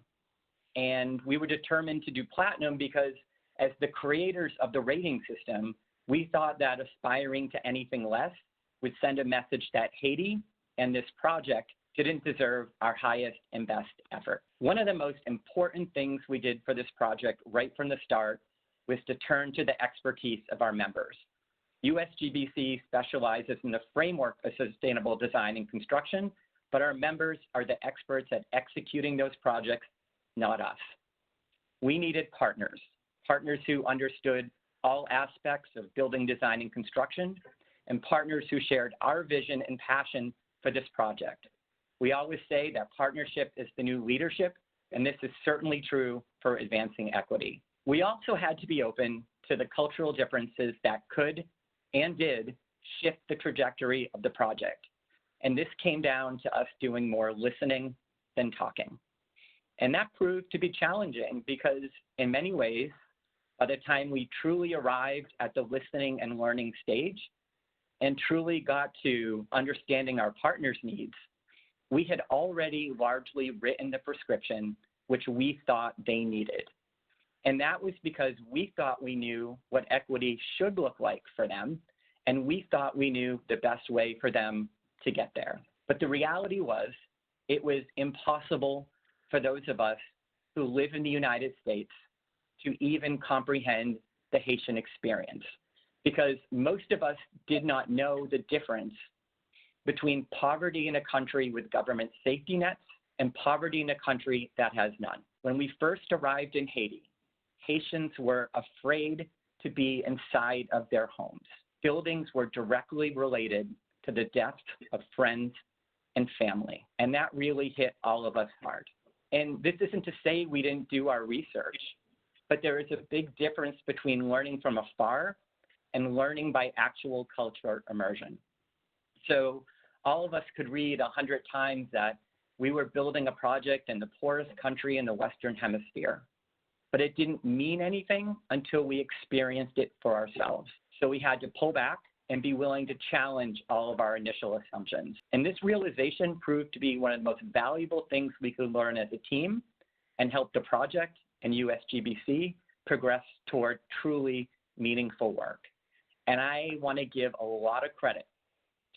And we were determined to do Platinum because as the creators of the rating system, we thought that aspiring to anything less would send a message that Haiti and this project didn't deserve our highest and best effort. One of the most important things we did for this project right from the start was to turn to the expertise of our members. USGBC specializes in the framework of sustainable design and construction, but our members are the experts at executing those projects, not us. We needed partners who understood all aspects of building design and construction, and partners who shared our vision and passion for this project. We always say that partnership is the new leadership, and this is certainly true for advancing equity. We also had to be open to the cultural differences that could and did shift the trajectory of the project. And this came down to us doing more listening than talking. And that proved to be challenging because in many ways, by the time we truly arrived at the listening and learning stage and truly got to understanding our partners' needs, we had already largely written the prescription which we thought they needed. And that was because we thought we knew what equity should look like for them, and we thought we knew the best way for them to get there. But the reality was, it was impossible for those of us who live in the United States to even comprehend the Haitian experience, because most of us did not know the difference between poverty in a country with government safety nets and poverty in a country that has none. When we first arrived in Haiti, Haitians were afraid to be inside of their homes. Buildings were directly related to the death of friends and family, and that really hit all of us hard. And this isn't to say we didn't do our research, but there is a big difference between learning from afar and learning by actual cultural immersion. So all of us could read 100 times that we were building a project in the poorest country in the Western Hemisphere, but it didn't mean anything until we experienced it for ourselves. So we had to pull back and be willing to challenge all of our initial assumptions. And this realization proved to be one of the most valuable things we could learn as a team and help the project and USGBC progress toward truly meaningful work. And I want to give a lot of credit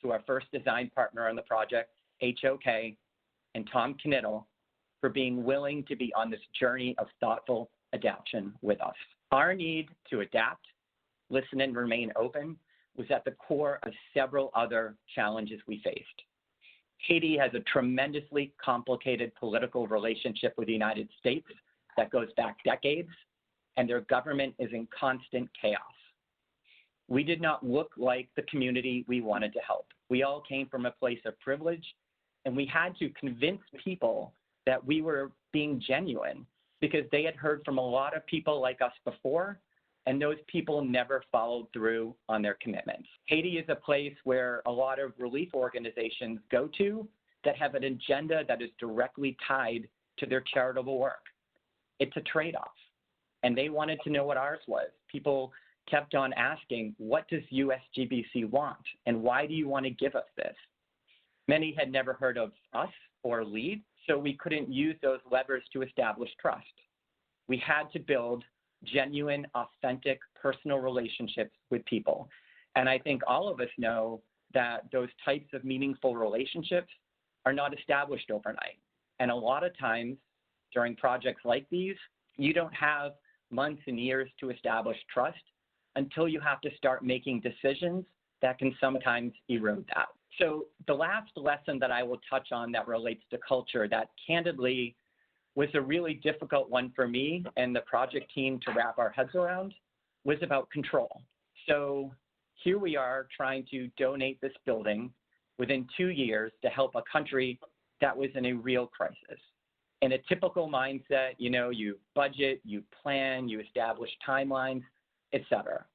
to our first design partner on the project, HOK, and Tom Knittel, for being willing to be on this journey of thoughtful adaptation with us. Our need to adapt, listen, and remain open was at the core of several other challenges we faced. Haiti has a tremendously complicated political relationship with the United States that goes back decades, and their government is in constant chaos. We did not look like the community we wanted to help. We all came from a place of privilege, and we had to convince people that we were being genuine because they had heard from a lot of people like us before, and those people never followed through on their commitments. Haiti is a place where a lot of relief organizations go to that have an agenda that is directly tied to their charitable work. It's a trade-off, and they wanted to know what ours was. People kept on asking, what does USGBC want, and why do you want to give us this? Many had never heard of us or LEED, so we couldn't use those levers to establish trust. We had to build genuine, authentic, personal relationships with people. And I think all of us know that those types of meaningful relationships are not established overnight. And a lot of times during projects like these, you don't have months and years to establish trust until you have to start making decisions that can sometimes erode that. So the last lesson that I will touch on that relates to culture that candidly was a really difficult one for me and the project team to wrap our heads around was about control. So here we are trying to donate this building within 2 years to help a country that was in a real crisis. In a typical mindset, you budget, you plan, you establish timelines, etc.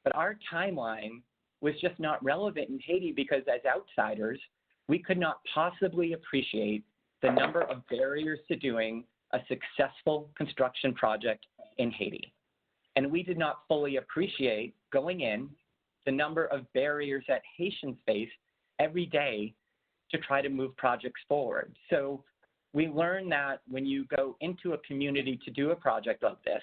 But our timeline was just not relevant in Haiti because as outsiders, we could not possibly appreciate the number of barriers to doing a successful construction project in Haiti. And we did not fully appreciate going in the number of barriers that Haitians face every day to try to move projects forward. So we learned that when you go into a community to do a project like this,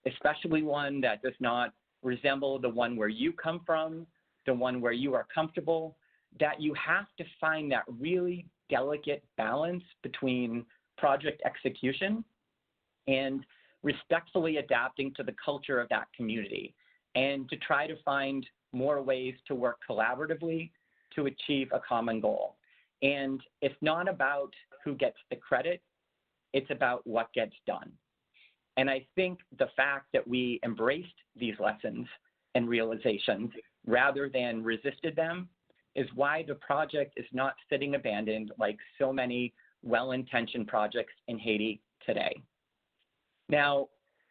especially one that does not resemble the one where you come from, the one where you are comfortable, that you have to find that really delicate balance between project execution and respectfully adapting to the culture of that community and to try to find more ways to work collaboratively to achieve a common goal. And it's not about who gets the credit, it's about what gets done. And I think the fact that we embraced these lessons and realizations rather than resisted them is why the project is not sitting abandoned like so many well-intentioned projects in Haiti today. Now,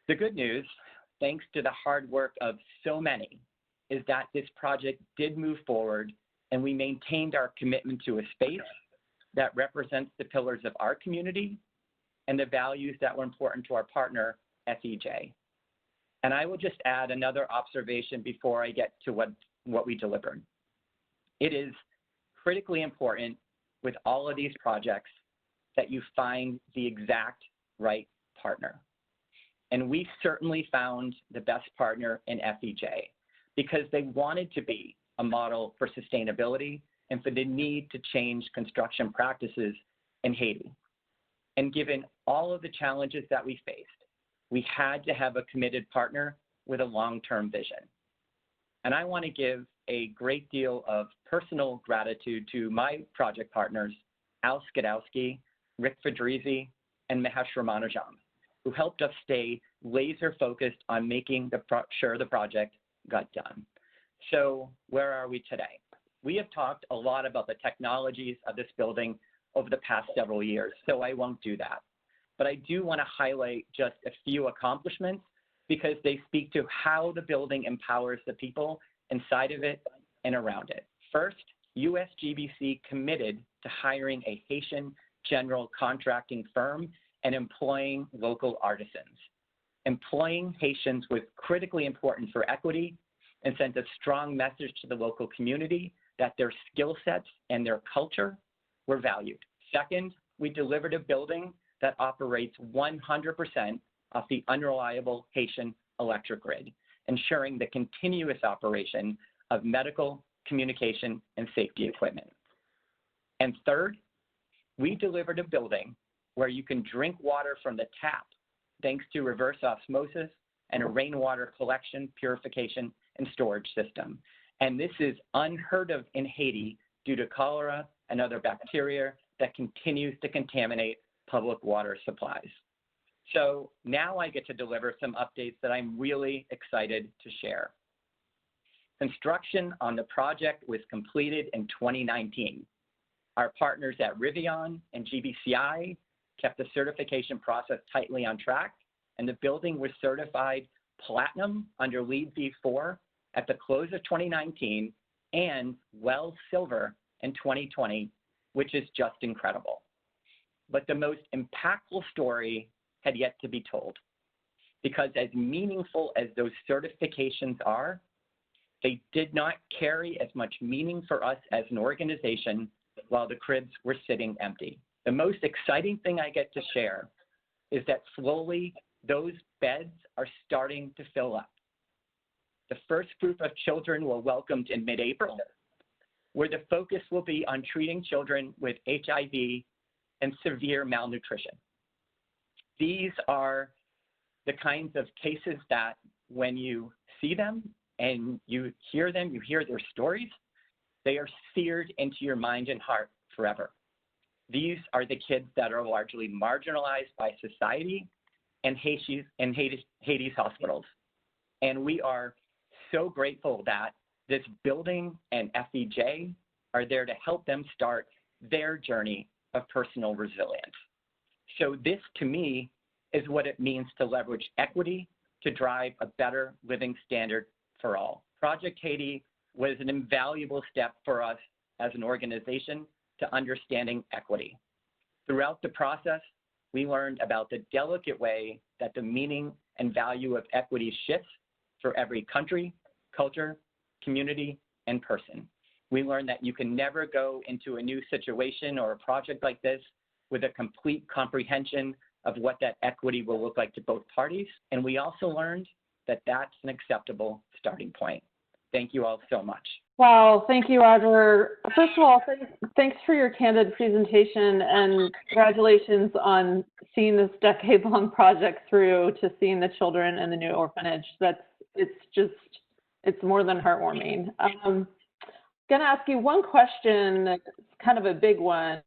the good news, thanks to the hard work of so many, is that this project did move forward and we maintained our commitment to a space that represents the pillars of our community and the values that were important to our partner, FEJ. And I will just add another observation before I get to what we delivered. It is critically important with all of these projects that you find the exact right partner. And we certainly found the best partner in FEJ because they wanted to be a model for sustainability and for the need to change construction practices in Haiti. And given all of the challenges that we faced, we had to have a committed partner with a long-term vision. And I want to give a great deal of personal gratitude to my project partners, Al Skidowski, Rick Fedrizzi, and Mahesh Ramanujan, who helped us stay laser focused on making sure the project got done. So where are we today? We have talked a lot about the technologies of this building over the past several years, so I won't do that. But I do want to highlight just a few accomplishments because they speak to how the building empowers the people inside of it and around it. First, USGBC committed to hiring a Haitian general contracting firm and employing local artisans. Employing Haitians was critically important for equity and sent a strong message to the local community that their skill sets and their culture were valued. Second, we delivered a building that operates 100% off the unreliable Haitian electric grid, ensuring the continuous operation of medical, communication, and safety equipment. And third, we delivered a building where you can drink water from the tap thanks to reverse osmosis and a rainwater collection, purification, and storage system. And this is unheard of in Haiti due to cholera and other bacteria that continues to contaminate public water supplies. So now I get to deliver some updates that I'm really excited to share. Construction on the project was completed in 2019. Our partners at Rivian and GBCI kept the certification process tightly on track, and the building was certified platinum under LEED v4 at the close of 2019 and WELL Silver in 2020, which is just incredible. But the most impactful story had yet to be told, because as meaningful as those certifications are, they did not carry as much meaning for us as an organization while the cribs were sitting empty. The most exciting thing I get to share is that slowly those beds are starting to fill up. The first group of children were welcomed in mid-April, where the focus will be on treating children with HIV and severe malnutrition. These are the kinds of cases that when you see them and you hear them, you hear their stories, they are seared into your mind and heart forever. These are the kids that are largely marginalized by society and Haiti's hospitals. And we are so grateful that this building and FEJ are there to help them start their journey of personal resilience. So this, to me, is what it means to leverage equity to drive a better living standard for all. Project Haiti was an invaluable step for us as an organization to understanding equity. Throughout the process, we learned about the delicate way that the meaning and value of equity shifts for every country, culture, community, and person. We learned that you can never go into a new situation or a project like this with a complete comprehension of what that equity will look like to both parties. And we also learned that that's an acceptable starting point. Thank you all so much. Wow, thank you, Roger. First of all, thanks for your candid presentation, and congratulations on seeing this decade-long project through to seeing the children in the new orphanage. It's more than heartwarming. I'm gonna ask you one question, that's kind of a big one.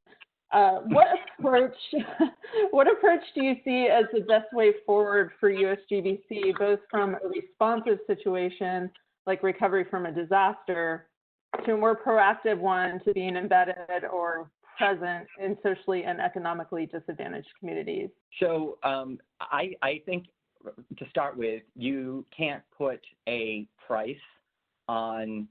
What approach do you see as the best way forward for USGBC, both from a responsive situation like recovery from a disaster to a more proactive one, to being embedded or present in socially and economically disadvantaged communities? So I think to start with, you can't put a price on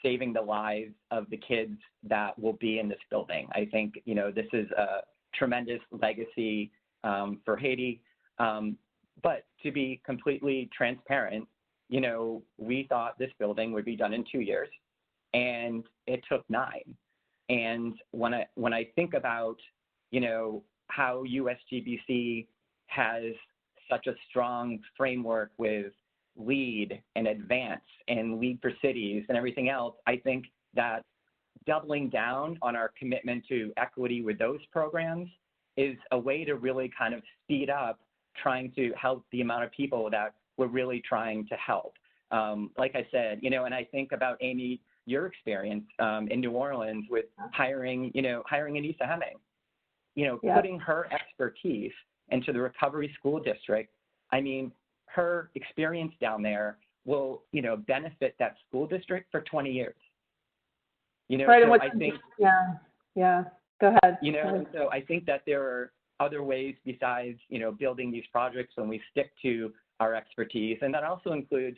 saving the lives of the kids that will be in this building. I think, this is a tremendous legacy for Haiti. But to be completely transparent, we thought this building would be done in 2 years, and it took 9. And when I think about, how USGBC has such a strong framework with LEAD and ADVANCE and LEAD for cities and everything else, I think that doubling down on our commitment to equity with those programs is a way to really kind of speed up trying to help the amount of people that we're really trying to help. Like I said, and I think about Amy, your experience in New Orleans with hiring Anissa Hemming, putting her expertise into the recovery school district. I mean, her experience down there will, benefit that school district for 20 years. Right, so I think, yeah, go ahead. And so I think that there are other ways besides, building these projects when we stick to our expertise. And that also includes,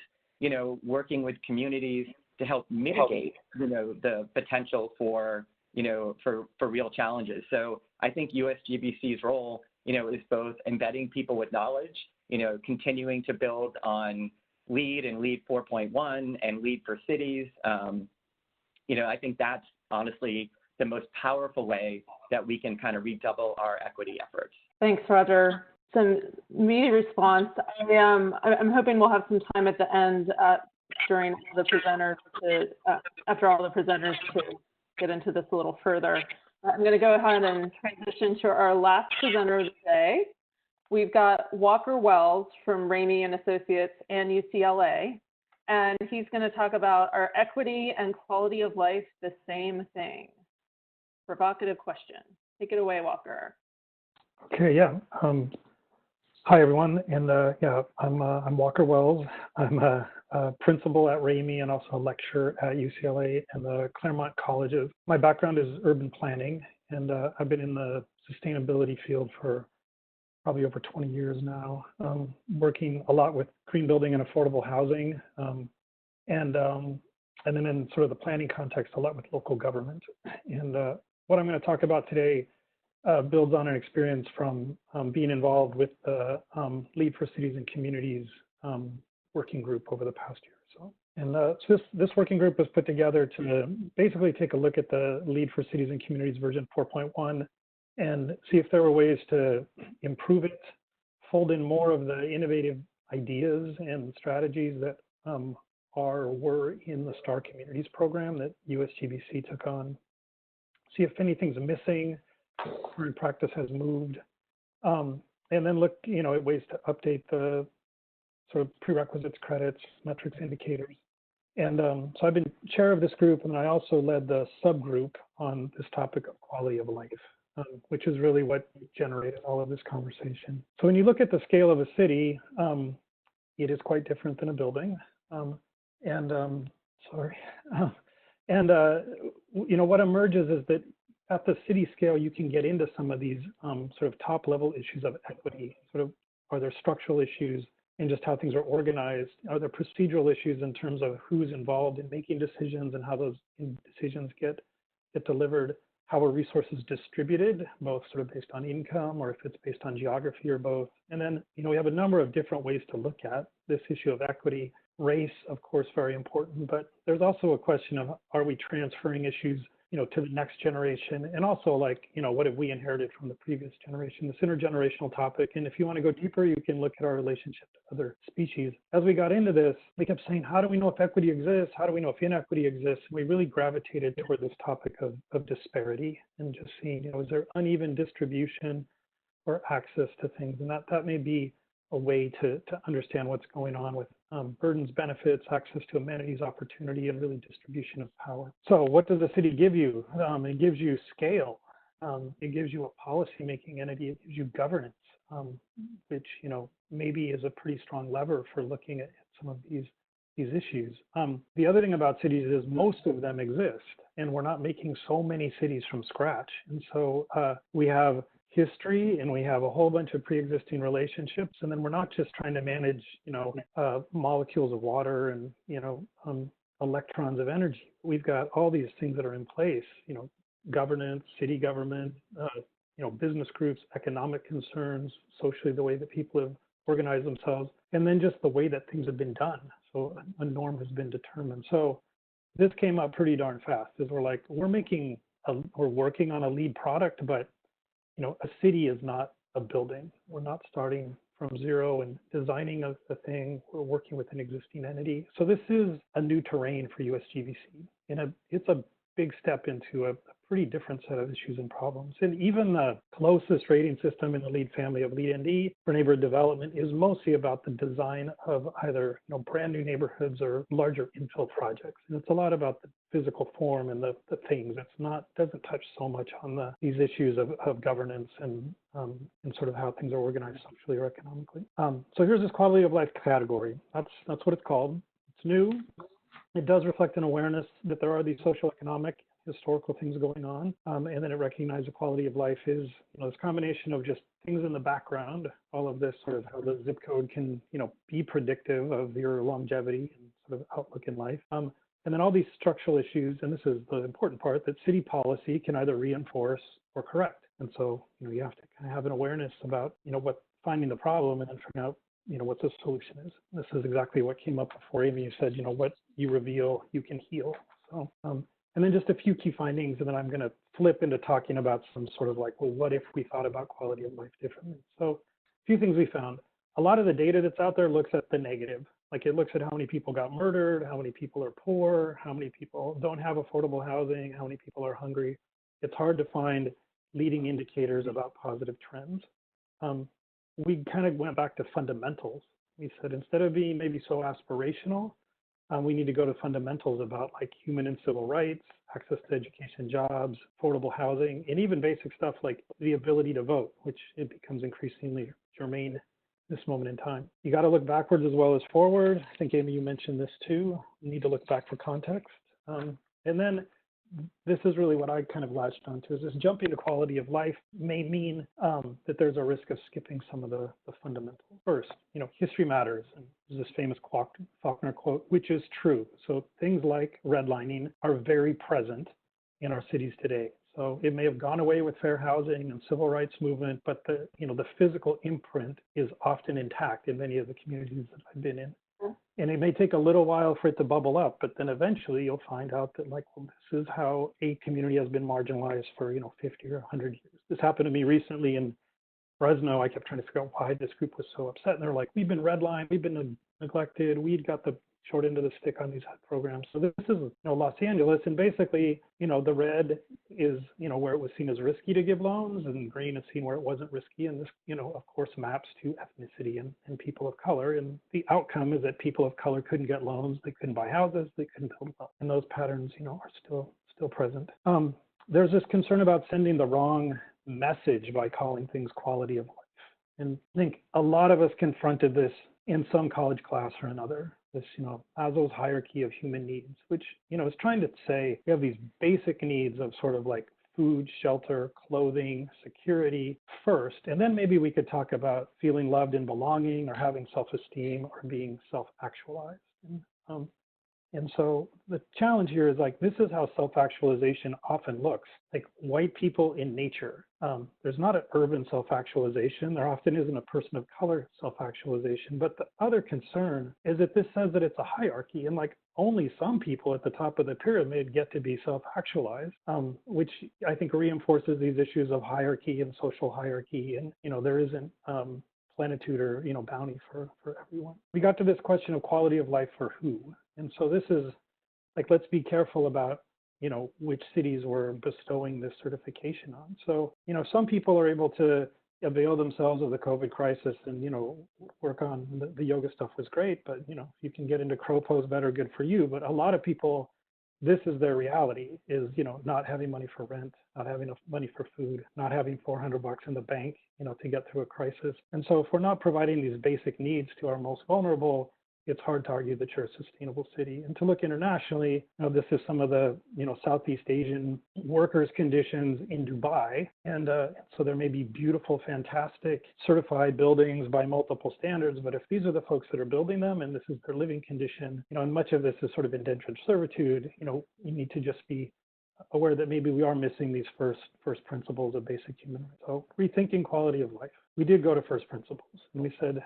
working with communities to help mitigate, the potential for, for real challenges. So I think USGBC's role, is both embedding people with knowledge, continuing to build on LEAD and LEAD 4.1 and LEAD for cities. I think that's honestly the most powerful way that we can kind of redouble our equity efforts. Thanks, Roger. Some immediate response. I'm hoping we'll have some time at the end during the presenters after all the presenters to get into this a little further. I'm going to go ahead and transition to our last presenter of the day. We've got Walker Wells from Raimi and Associates and UCLA, and he's going to talk about are equity and quality of life the same thing? Provocative question. Take it away, Walker. Okay, yeah. Hi, everyone. And I'm Walker Wells. I'm a principal at Raimi and also a lecturer at UCLA and the Claremont Colleges. My background is urban planning, and I've been in the sustainability field for probably over 20 years now, working a lot with green building and affordable housing, and then in sort of the planning context, a lot with local government. And what I'm going to talk about today builds on an experience from being involved with the LEAD for Cities and Communities working group over the past year or so. And so this working group was put together to basically take a look at the LEAD for Cities and Communities version 4.1 and see if there were ways to improve it, fold in more of the innovative ideas and strategies that were in the STAR Communities program that USGBC took on. See if anything's missing, current practice has moved, and then look, at ways to update the sort of prerequisites, credits, metrics, indicators. And so I've been chair of this group, and I also led the subgroup on this topic of quality of life, which is really what generated all of this conversation. So when you look at the scale of a city, it is quite different than a building. What emerges is that at the city scale, you can get into some of these sort of top level issues of equity. Sort of, are there structural issues in just how things are organized? Are there procedural issues in terms of who's involved in making decisions and how those decisions get delivered? How are resources distributed, both sort of based on income or if it's based on geography or both? And then, we have a number of different ways to look at this issue of equity. Race, of course, very important, but there's also a question of, are we transferring issues, to the next generation? And also, what have we inherited from the previous generation? This intergenerational topic. And if you want to go deeper, you can look at our relationship to other species. As we got into this, we kept saying, how do we know if equity exists? How do we know if inequity exists? And we really gravitated toward this topic of disparity and just seeing, is there uneven distribution or access to things? And that may be a way to understand what's going on with burdens, benefits, access to amenities, opportunity, and really distribution of power. So what does the city give you? It gives you scale. It gives you a policy-making entity. It gives you governance, which, maybe is a pretty strong lever for looking at some of these issues. The other thing about cities is most of them exist, and we're not making so many cities from scratch. And so we have history, and we have a whole bunch of pre-existing relationships, and then we're not just trying to manage, molecules of water and, electrons of energy. We've got all these things that are in place, governance, city government, business groups, economic concerns, socially the way that people have organized themselves, and then just the way that things have been done. So a norm has been determined. So this came up pretty darn fast, is we're working on a lead product, but a city is not a building. We're not starting from zero and designing a thing. We're working with an existing entity. So this is a new terrain for USGBC, and it's a big step into a pretty different set of issues and problems. And even the closest rating system in the LEED family of LEED ND for neighborhood development is mostly about the design of either brand new neighborhoods or larger infill projects. And it's a lot about the physical form and the things. Doesn't touch so much on these issues of governance and sort of how things are organized socially or economically. So here's this quality of life category. That's what it's called. It's new. It does reflect an awareness that there are these social, economic, historical things going on, and then it recognizes the quality of life is this combination of just things in the background, all of this sort of how the zip code can be predictive of your longevity and sort of outlook in life, and then all these structural issues, and this is the important part, that city policy can either reinforce or correct. And so you have to kind of have an awareness about what finding the problem and then figuring out what the solution is. This is exactly what came up before. Amy, you said what you reveal, you can heal. So and then just a few key findings, and then I'm going to flip into talking about some sort of what if we thought about quality of life differently? So a few things we found. A lot of the data that's out there looks at the negative. It looks at how many people got murdered, how many people are poor, how many people don't have affordable housing, how many people are hungry. It's hard to find leading indicators about positive trends. We kind of went back to fundamentals. We said, instead of being maybe so aspirational, we need to go to fundamentals about human and civil rights, access to education, jobs, affordable housing, and even basic stuff like the ability to vote, which it becomes increasingly germane this moment in time. You got to look backwards as well as forward. I think, Amy, you mentioned this too. You need to look back for context. And then this is really what I kind of latched onto, is this jumping to quality of life may mean that there's a risk of skipping some of the fundamentals. First, history matters. And there's this famous Faulkner quote, which is true. So things like redlining are very present in our cities today. So it may have gone away with fair housing and civil rights movement, but the physical imprint is often intact in many of the communities that I've been in. And it may take a little while for it to bubble up, but then eventually you'll find out that this is how a community has been marginalized for 50 or 100 years. this happened to me recently in Fresno. I kept trying to figure out why this group was so upset. And they're like, we've been redlined, we've been neglected, we'd got the short end of the stick on these programs. So this is, Los Angeles, and basically, the red is, where it was seen as risky to give loans, and green is seen where it wasn't risky. And this, of course, maps to ethnicity and people of color. And the outcome is that people of color couldn't get loans, they couldn't buy houses, they couldn't build wealth. And those patterns, are still present. There's this concern about sending the wrong message by calling things quality of life. And I think a lot of us confronted this in some college class or another, this, Maslow's hierarchy of human needs, which, is trying to say we have these basic needs of sort of like food, shelter, clothing, security first, and then maybe we could talk about feeling loved and belonging, or having self-esteem, or being self-actualized. And so the challenge here is like, this is how self-actualization often looks. Like white people in nature, there's not an urban self-actualization. There often isn't a person of color self-actualization. But the other concern is that this says that it's a hierarchy, and like only some people at the top of the pyramid get to be self-actualized, which I think reinforces these issues of hierarchy and social hierarchy. And, there isn't plenitude or, bounty for everyone. We got to this question of quality of life for who? And so this is like, let's be careful about, which cities we're bestowing this certification on. So, some people are able to avail themselves of the COVID crisis and, work on the yoga stuff was great, but, if you can get into crow pose better, good for you. But a lot of people, this is their reality, is, not having money for rent, not having enough money for food, not having $400 in the bank, to get through a crisis. And so if we're not providing these basic needs to our most vulnerable, it's hard to argue that you're a sustainable city. And to look internationally, this is some of the, Southeast Asian workers' conditions in Dubai. And so there may be beautiful, fantastic, certified buildings by multiple standards, but if these are the folks that are building them and this is their living condition, and much of this is sort of indentured servitude, you need to just be aware that maybe we are missing these first principles of basic human rights. So rethinking quality of life. We did go to first principles, and we said,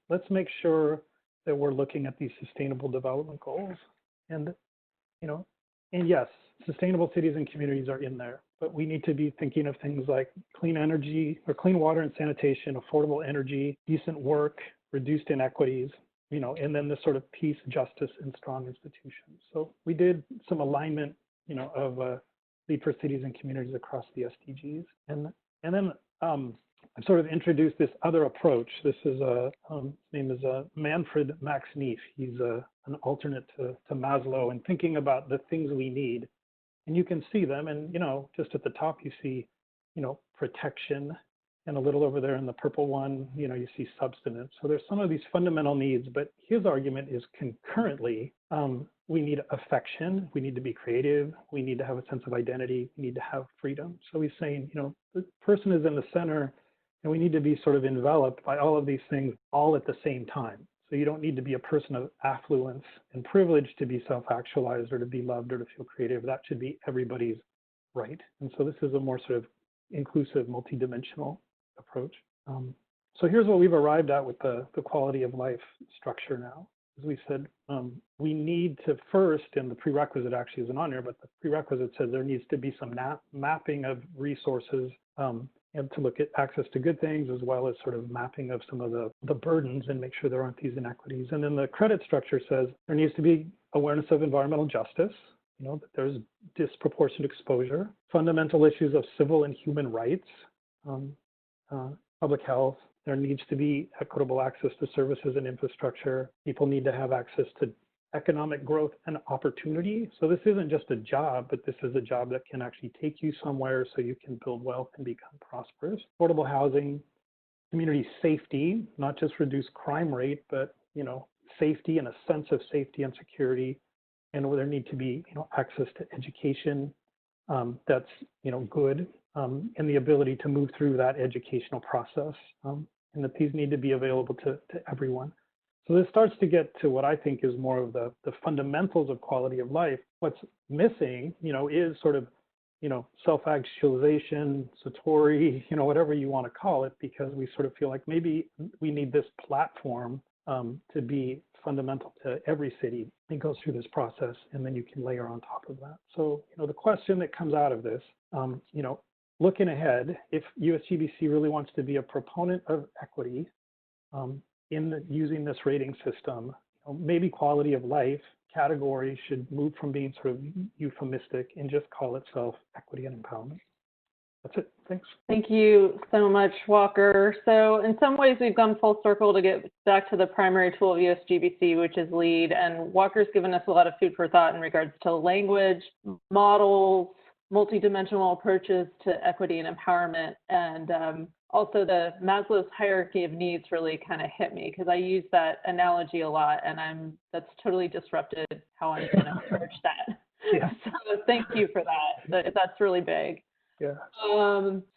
let's make sure that we're looking at these sustainable development goals. And, and yes, sustainable cities and communities are in there, but we need to be thinking of things like clean energy or clean water and sanitation, affordable energy, decent work, reduced inequities, and then this sort of peace, justice, and strong institutions. So we did some alignment, of lead for cities and communities across the SDGs. And then I've sort of introduced this other approach. This is his name is Manfred Max Neff. He's an alternate to Maslow, and thinking about the things we need. And you can see them, and just at the top you see, protection, and a little over there in the purple one, you see substance. So there's some of these fundamental needs, but his argument is concurrently, we need affection, we need to be creative, we need to have a sense of identity, we need to have freedom. So he's saying, the person is in the center, and we need to be sort of enveloped by all of these things all at the same time. So you don't need to be a person of affluence and privilege to be self-actualized or to be loved or to feel creative. That should be everybody's right. And so this is a more sort of inclusive, multidimensional approach. So here's what we've arrived at with the quality of life structure now. As we said, we need to first, and the prerequisite actually isn't on here, but the prerequisite says there needs to be some mapping of resources and to look at access to good things, as well as sort of mapping of some of the burdens and make sure there aren't these inequities. And then the credit structure says there needs to be awareness of environmental justice, that there's disproportionate exposure, fundamental issues of civil and human rights, public health. There needs to be equitable access to services and infrastructure. People need to have access to economic growth and opportunity. So this isn't just a job, but this is a job that can actually take you somewhere so you can build wealth and become prosperous. Affordable housing, community safety, not just reduce crime rate, but safety and a sense of safety and security. And there need to be access to education that's good, and the ability to move through that educational process, and that these need to be available to everyone. So this starts to get to what I think is more of the fundamentals of quality of life. What's missing, is sort of, self-actualization, satori, whatever you want to call it, because we sort of feel like maybe we need this platform to be fundamental to every city. It goes through this process, and then you can layer on top of that. So, the question that comes out of this, looking ahead, if USGBC really wants to be a proponent of equity using this rating system, maybe quality of life category should move from being sort of euphemistic and just call itself equity and empowerment. That's it. Thanks. Thank you so much, Walker. So in some ways, we've gone full circle to get back to the primary tool of USGBC, which is LEAD. And Walker's given us a lot of food for thought in regards to language, models, multidimensional approaches to equity and empowerment. And also the Maslow's hierarchy of needs really kind of hit me because I use that analogy a lot, and that's totally disrupted how I'm going to approach that. Yeah. So thank you for that. That's really big. Yeah.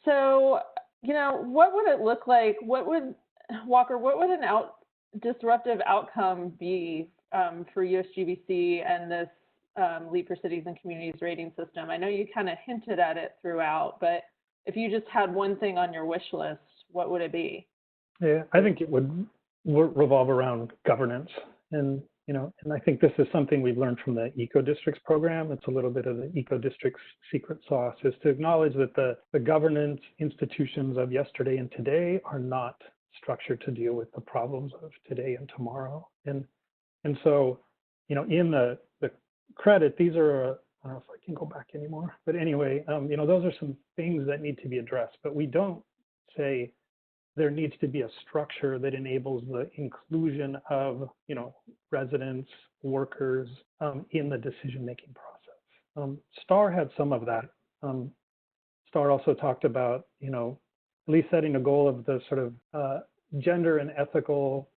So, what would it look like? Walker, what would an disruptive outcome be for USGBC and this LEAD for Cities and Communities rating system? I know you kind of hinted at it throughout, but if you just had one thing on your wish list, what would it be? Yeah, I think it would revolve around governance. And I think this is something we've learned from the Eco Districts program. It's a little bit of the Eco Districts secret sauce, is to acknowledge that the governance institutions of yesterday and today are not structured to deal with the problems of today and tomorrow. And so, in the credit, these are, I don't know if I can go back anymore, but anyway, those are some things that need to be addressed, but we don't say there needs to be a structure that enables the inclusion of, residents, workers in the decision-making process. STAR had some of that. STAR also talked about, at least setting a goal of the sort of gender and ethical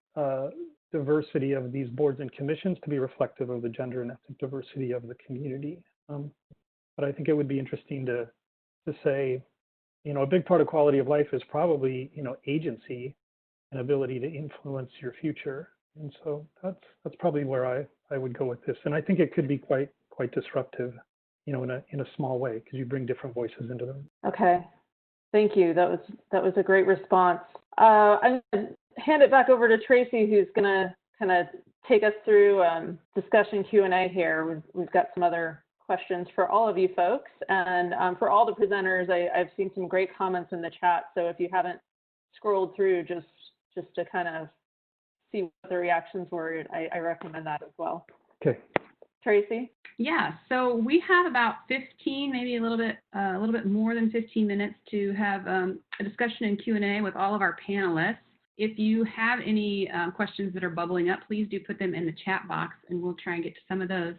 diversity of these boards and commissions to be reflective of the gender and ethnic diversity of the community. But I think it would be interesting to say, a big part of quality of life is probably, agency and ability to influence your future. And so that's probably where I would go with this. And I think it could be quite disruptive, in a small way, because you bring different voices into them. Okay, thank you. That was a great response. I'm going to hand it back over to Traci, who's going to kind of take us through discussion Q&A here. We've got some other questions for all of you folks, and for all the presenters, I've seen some great comments in the chat. So if you haven't scrolled through, just to kind of see what the reactions were, I recommend that as well. Okay. Traci? Yeah, so we have about 15, maybe a little bit more than 15 minutes to have a discussion and Q&A with all of our panelists. If you have any questions that are bubbling up, please do put them in the chat box, and we'll try and get to some of those.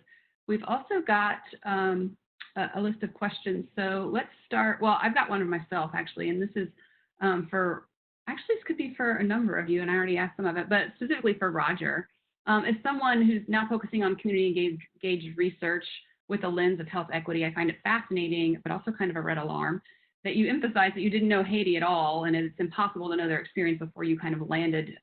We've also got a list of questions. So let's start. Well, I've got one of myself, actually, and this is this could be for a number of you, and I already asked some of it, but specifically for Roger. As someone who's now focusing on community engaged research with a lens of health equity, I find it fascinating, but also kind of a red alarm, that you emphasize that you didn't know Haiti at all, and it's impossible to know their experience before you kind of landed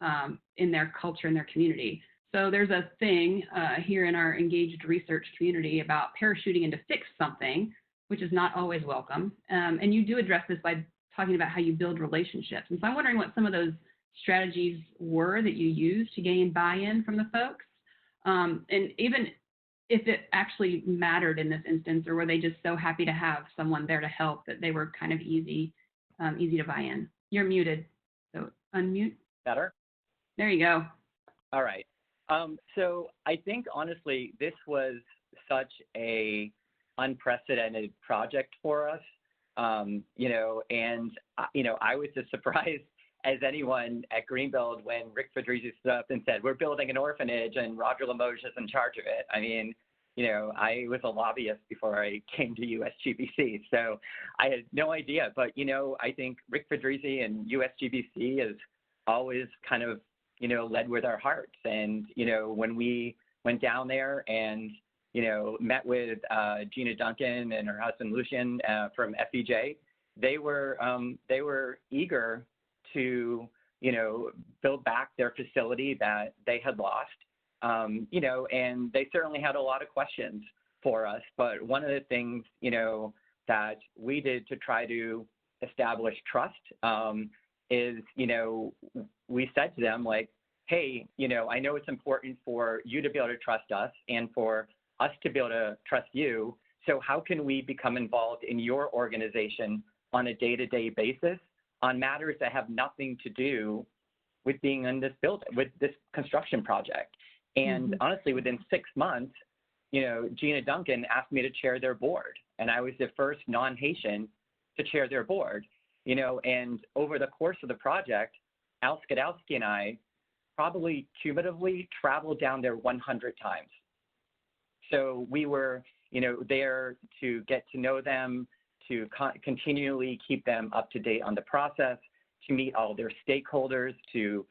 in their culture and their community. So there's a thing here in our engaged research community about parachuting in to fix something, which is not always welcome. And you do address this by talking about how you build relationships. And so I'm wondering what some of those strategies were that you used to gain buy-in from the folks. And even if it actually mattered in this instance, or were they just so happy to have someone there to help that they were kind of easy to buy in? You're muted, so unmute. Better? There you go. All right. So I think, honestly, this was such a unprecedented project for us, and I was as surprised as anyone at Greenbuild when Rick Fedrizzi stood up and said, we're building an orphanage and Roger Limoges is in charge of it. I mean, I was a lobbyist before I came to USGBC, so I had no idea. But, I think Rick Fedrizzi and USGBC has always kind of, led with our hearts. And, when we went down there and, met with Gina Duncan and her husband Lucien from FEJ, they were eager to, build back their facility that they had lost, and they certainly had a lot of questions for us. But one of the things, that we did to try to establish trust is, we said to them, like, hey, I know it's important for you to be able to trust us and for us to be able to trust you. So how can we become involved in your organization on a day-to-day basis on matters that have nothing to do with being in this building, with this construction project. And honestly, within 6 months, Gina Duncan asked me to chair their board, and I was the first non-Haitian to chair their board, and over the course of the project, Al Skadowski and I probably cumulatively traveled down there 100 times. So we were, there to get to know them, to continually keep them up to date on the process, to meet all their stakeholders, to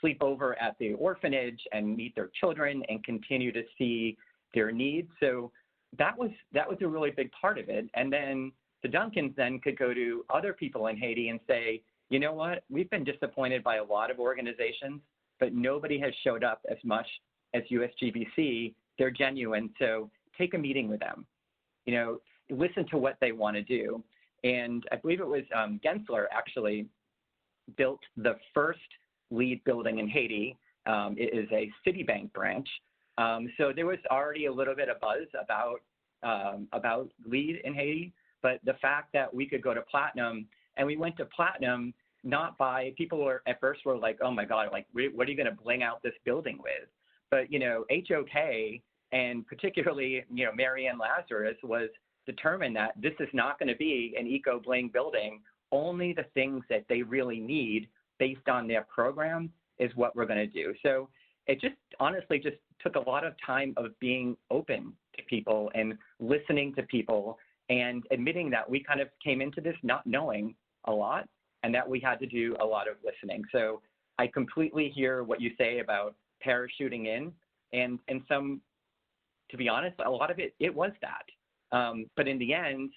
sleep over at the orphanage and meet their children and continue to see their needs. So that was a really big part of it. And then the Duncans then could go to other people in Haiti and say, you know what, we've been disappointed by a lot of organizations, but nobody has showed up as much as USGBC. They're genuine, so take a meeting with them. Listen to what they want to do. And I believe it was Gensler actually built the first LEED building in Haiti. It is a Citibank branch. So there was already a little bit of buzz about LEED in Haiti, but the fact that we could go to platinum, and we went to platinum not by, people were at first were like, oh my God, like, what are you going to bling out this building with? But, HOK, and particularly, Marianne Lazarus was determined that this is not going to be an eco-bling building. Only the things that they really need based on their program is what we're going to do. So it just honestly just took a lot of time of being open to people and listening to people and admitting that we kind of came into this not knowing a lot and that we had to do a lot of listening. So I completely hear what you say about parachuting in, and some, to be honest, a lot of it was that. But in the end,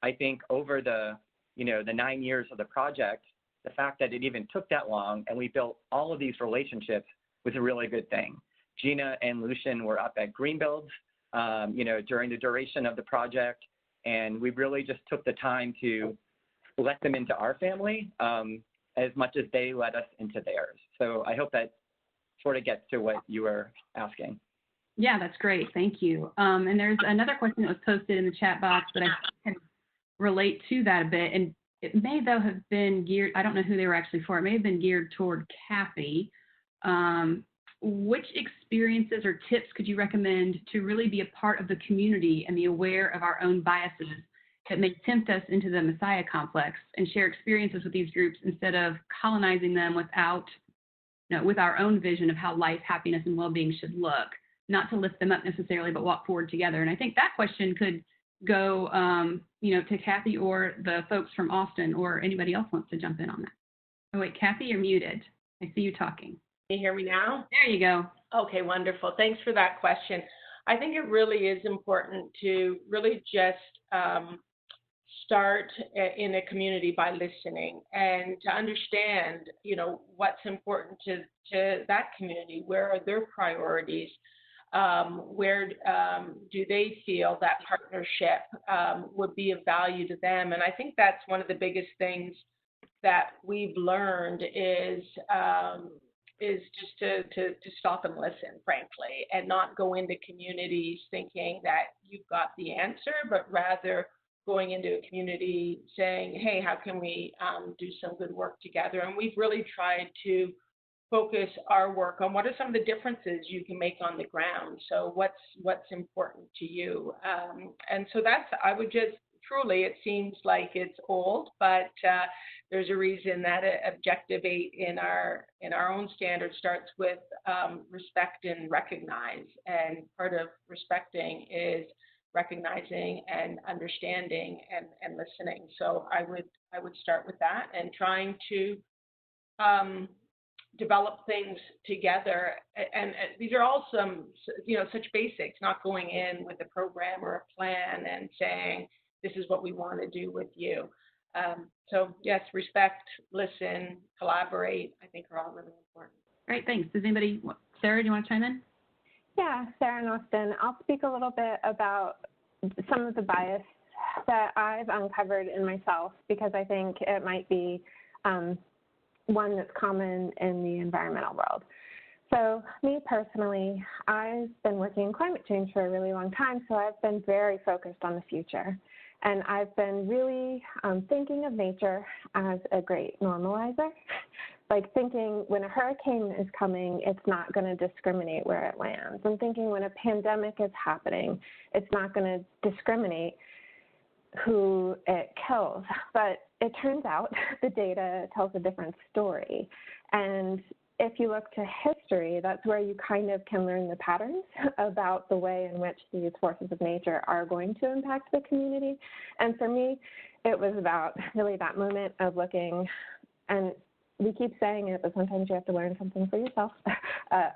I think over the 9 years of the project, the fact that it even took that long and we built all of these relationships was a really good thing. Gina and Lucian were up at Greenbuilds, during the duration of the project, and we really just took the time to let them into our family as much as they let us into theirs. So I hope that sort of gets to what you were asking. Yeah, that's great. Thank you. And there's another question that was posted in the chat box that I can relate to that a bit. And it may, though, have been geared, I don't know who they were actually for. It may have been geared toward Kathy. Which experiences or tips could you recommend to really be a part of the community and be aware of our own biases that may tempt us into the Messiah complex, and share experiences with these groups instead of colonizing them with our own vision of how life, happiness, and well-being should look? Not to lift them up necessarily, but walk forward together. And I think that question could go, to Kathy or the folks from Austin, or anybody else wants to jump in on that. Oh, wait, Kathy, you're muted. I see you talking. Can you hear me now? There you go. Okay, wonderful. Thanks for that question. I think it really is important to really just start in a community by listening and to understand, what's important to that community. Where are their priorities? Where do they feel that partnership would be of value to them? And I think that's one of the biggest things that we've learned is just to stop and listen, frankly, and not go into communities thinking that you've got the answer, but rather going into a community saying, hey, how can we do some good work together? And we've really tried to focus our work on what are some of the differences you can make on the ground. So what's important to you? And so that's, I would just, truly, it seems like it's old, but there's a reason that Objective 8 in our own standard starts with respect and recognize. And part of respecting is recognizing and understanding and listening. So I would start with that and trying to develop things together. And these are all some, such basics, not going in with a program or a plan and saying, this is what we want to do with you. So yes, respect, listen, collaborate, I think are all really important. Great, thanks. Does anybody, Sarah, do you want to chime in? Yeah, Sarah and Austin. I'll speak a little bit about some of the bias that I've uncovered in myself, because I think it might be one that's common in the environmental world. So me personally, I've been working in climate change for a really long time, so I've been very focused on the future. And I've been really thinking of nature as a great normalizer. Like thinking when a hurricane is coming, it's not going to discriminate where it lands. I'm thinking when a pandemic is happening, it's not going to discriminate who it kills. But it turns out the data tells a different story. And if you look to history, that's where you kind of can learn the patterns about the way in which these forces of nature are going to impact the community. And for me, it was about really that moment of looking, and we keep saying it, but sometimes you have to learn something for yourself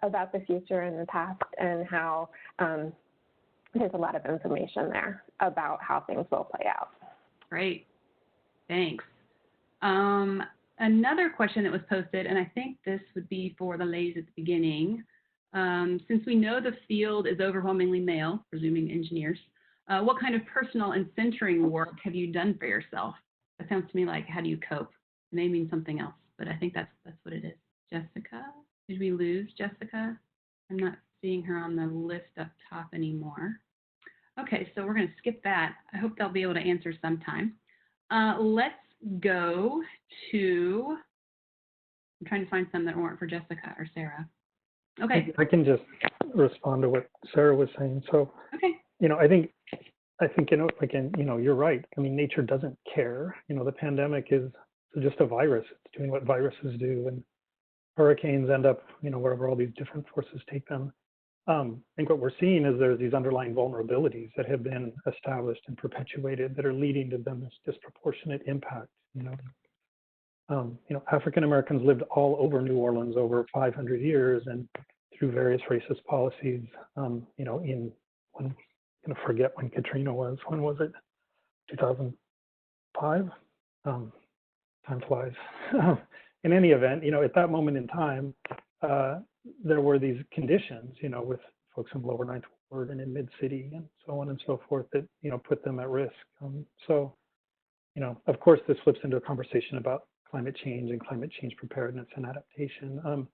about the future and the past, and how there's a lot of information there about how things will play out. Great. Thanks. Another question that was posted, and I think this would be for the ladies at the beginning. Since we know the field is overwhelmingly male, presuming engineers, what kind of personal and centering work have you done for yourself? That sounds to me like, how do you cope? It may mean something else, but I think that's what it is. Jessica? Did we lose Jessica? I'm not seeing her on the list up top anymore. Okay, so we're going to skip that. I hope they'll be able to answer sometime. Let's go to, I'm trying to find some that weren't for Jessica or Sara. Okay. I can just respond to what Sara was saying. So, okay. I think, again, you're right. I mean, nature doesn't care. The pandemic is just a virus. It's doing what viruses do, and hurricanes end up, wherever all these different forces take them. I think what we're seeing is there's these underlying vulnerabilities that have been established and perpetuated that are leading to them this disproportionate impact. African Americans lived all over New Orleans over 500 years, and through various racist policies. I'm gonna forget when Katrina was. When was it? 2005. Time flies. In any event, at that moment in time, there were these conditions, with folks in lower Ninth Ward and in Mid-City and so on and so forth that, put them at risk. Of course, this flips into a conversation about climate change and climate change preparedness and adaptation.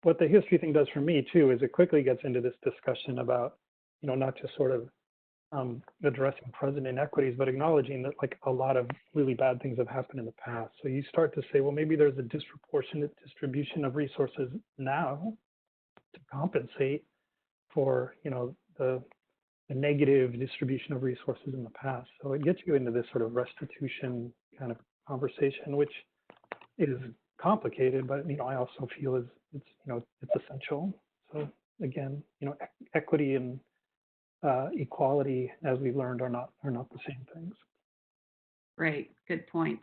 What the history thing does for me, too, is it quickly gets into this discussion about, not just sort of addressing present inequities, but acknowledging that like a lot of really bad things have happened in the past. So you start to say, well, maybe there's a disproportionate distribution of resources now to compensate for, the negative distribution of resources in the past. So it gets you into this sort of restitution kind of conversation, which is complicated, but I also feel it's essential. So again, equity and equality, as we learned, are not the same things. Great, good points.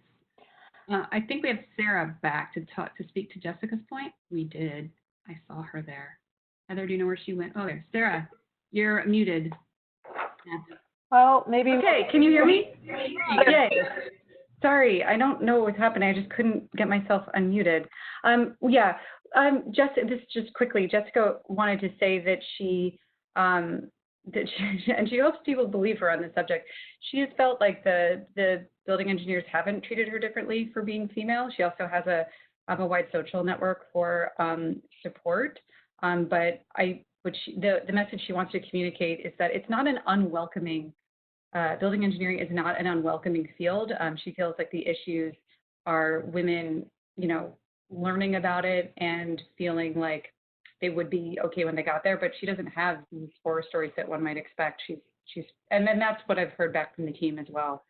I think we have Sara back to speak to Jessica's point. We did. I saw her there. Heather, do you know where she went? Oh, there. Sara, you're muted. Well, maybe. Okay, can you hear me? Okay. Sorry, I don't know what's happening. I just couldn't get myself unmuted. Just quickly, Jessica wanted to say that she and she hopes people believe her on this subject. She has felt like the building engineers haven't treated her differently for being female. She also has a wide social network for support. But the message she wants to communicate is that it's not an unwelcoming, building engineering is not an unwelcoming field. She feels like the issues are women, learning about it and feeling like they would be okay when they got there, but she doesn't have these horror stories that one might expect. And then that's what I've heard back from the team as well.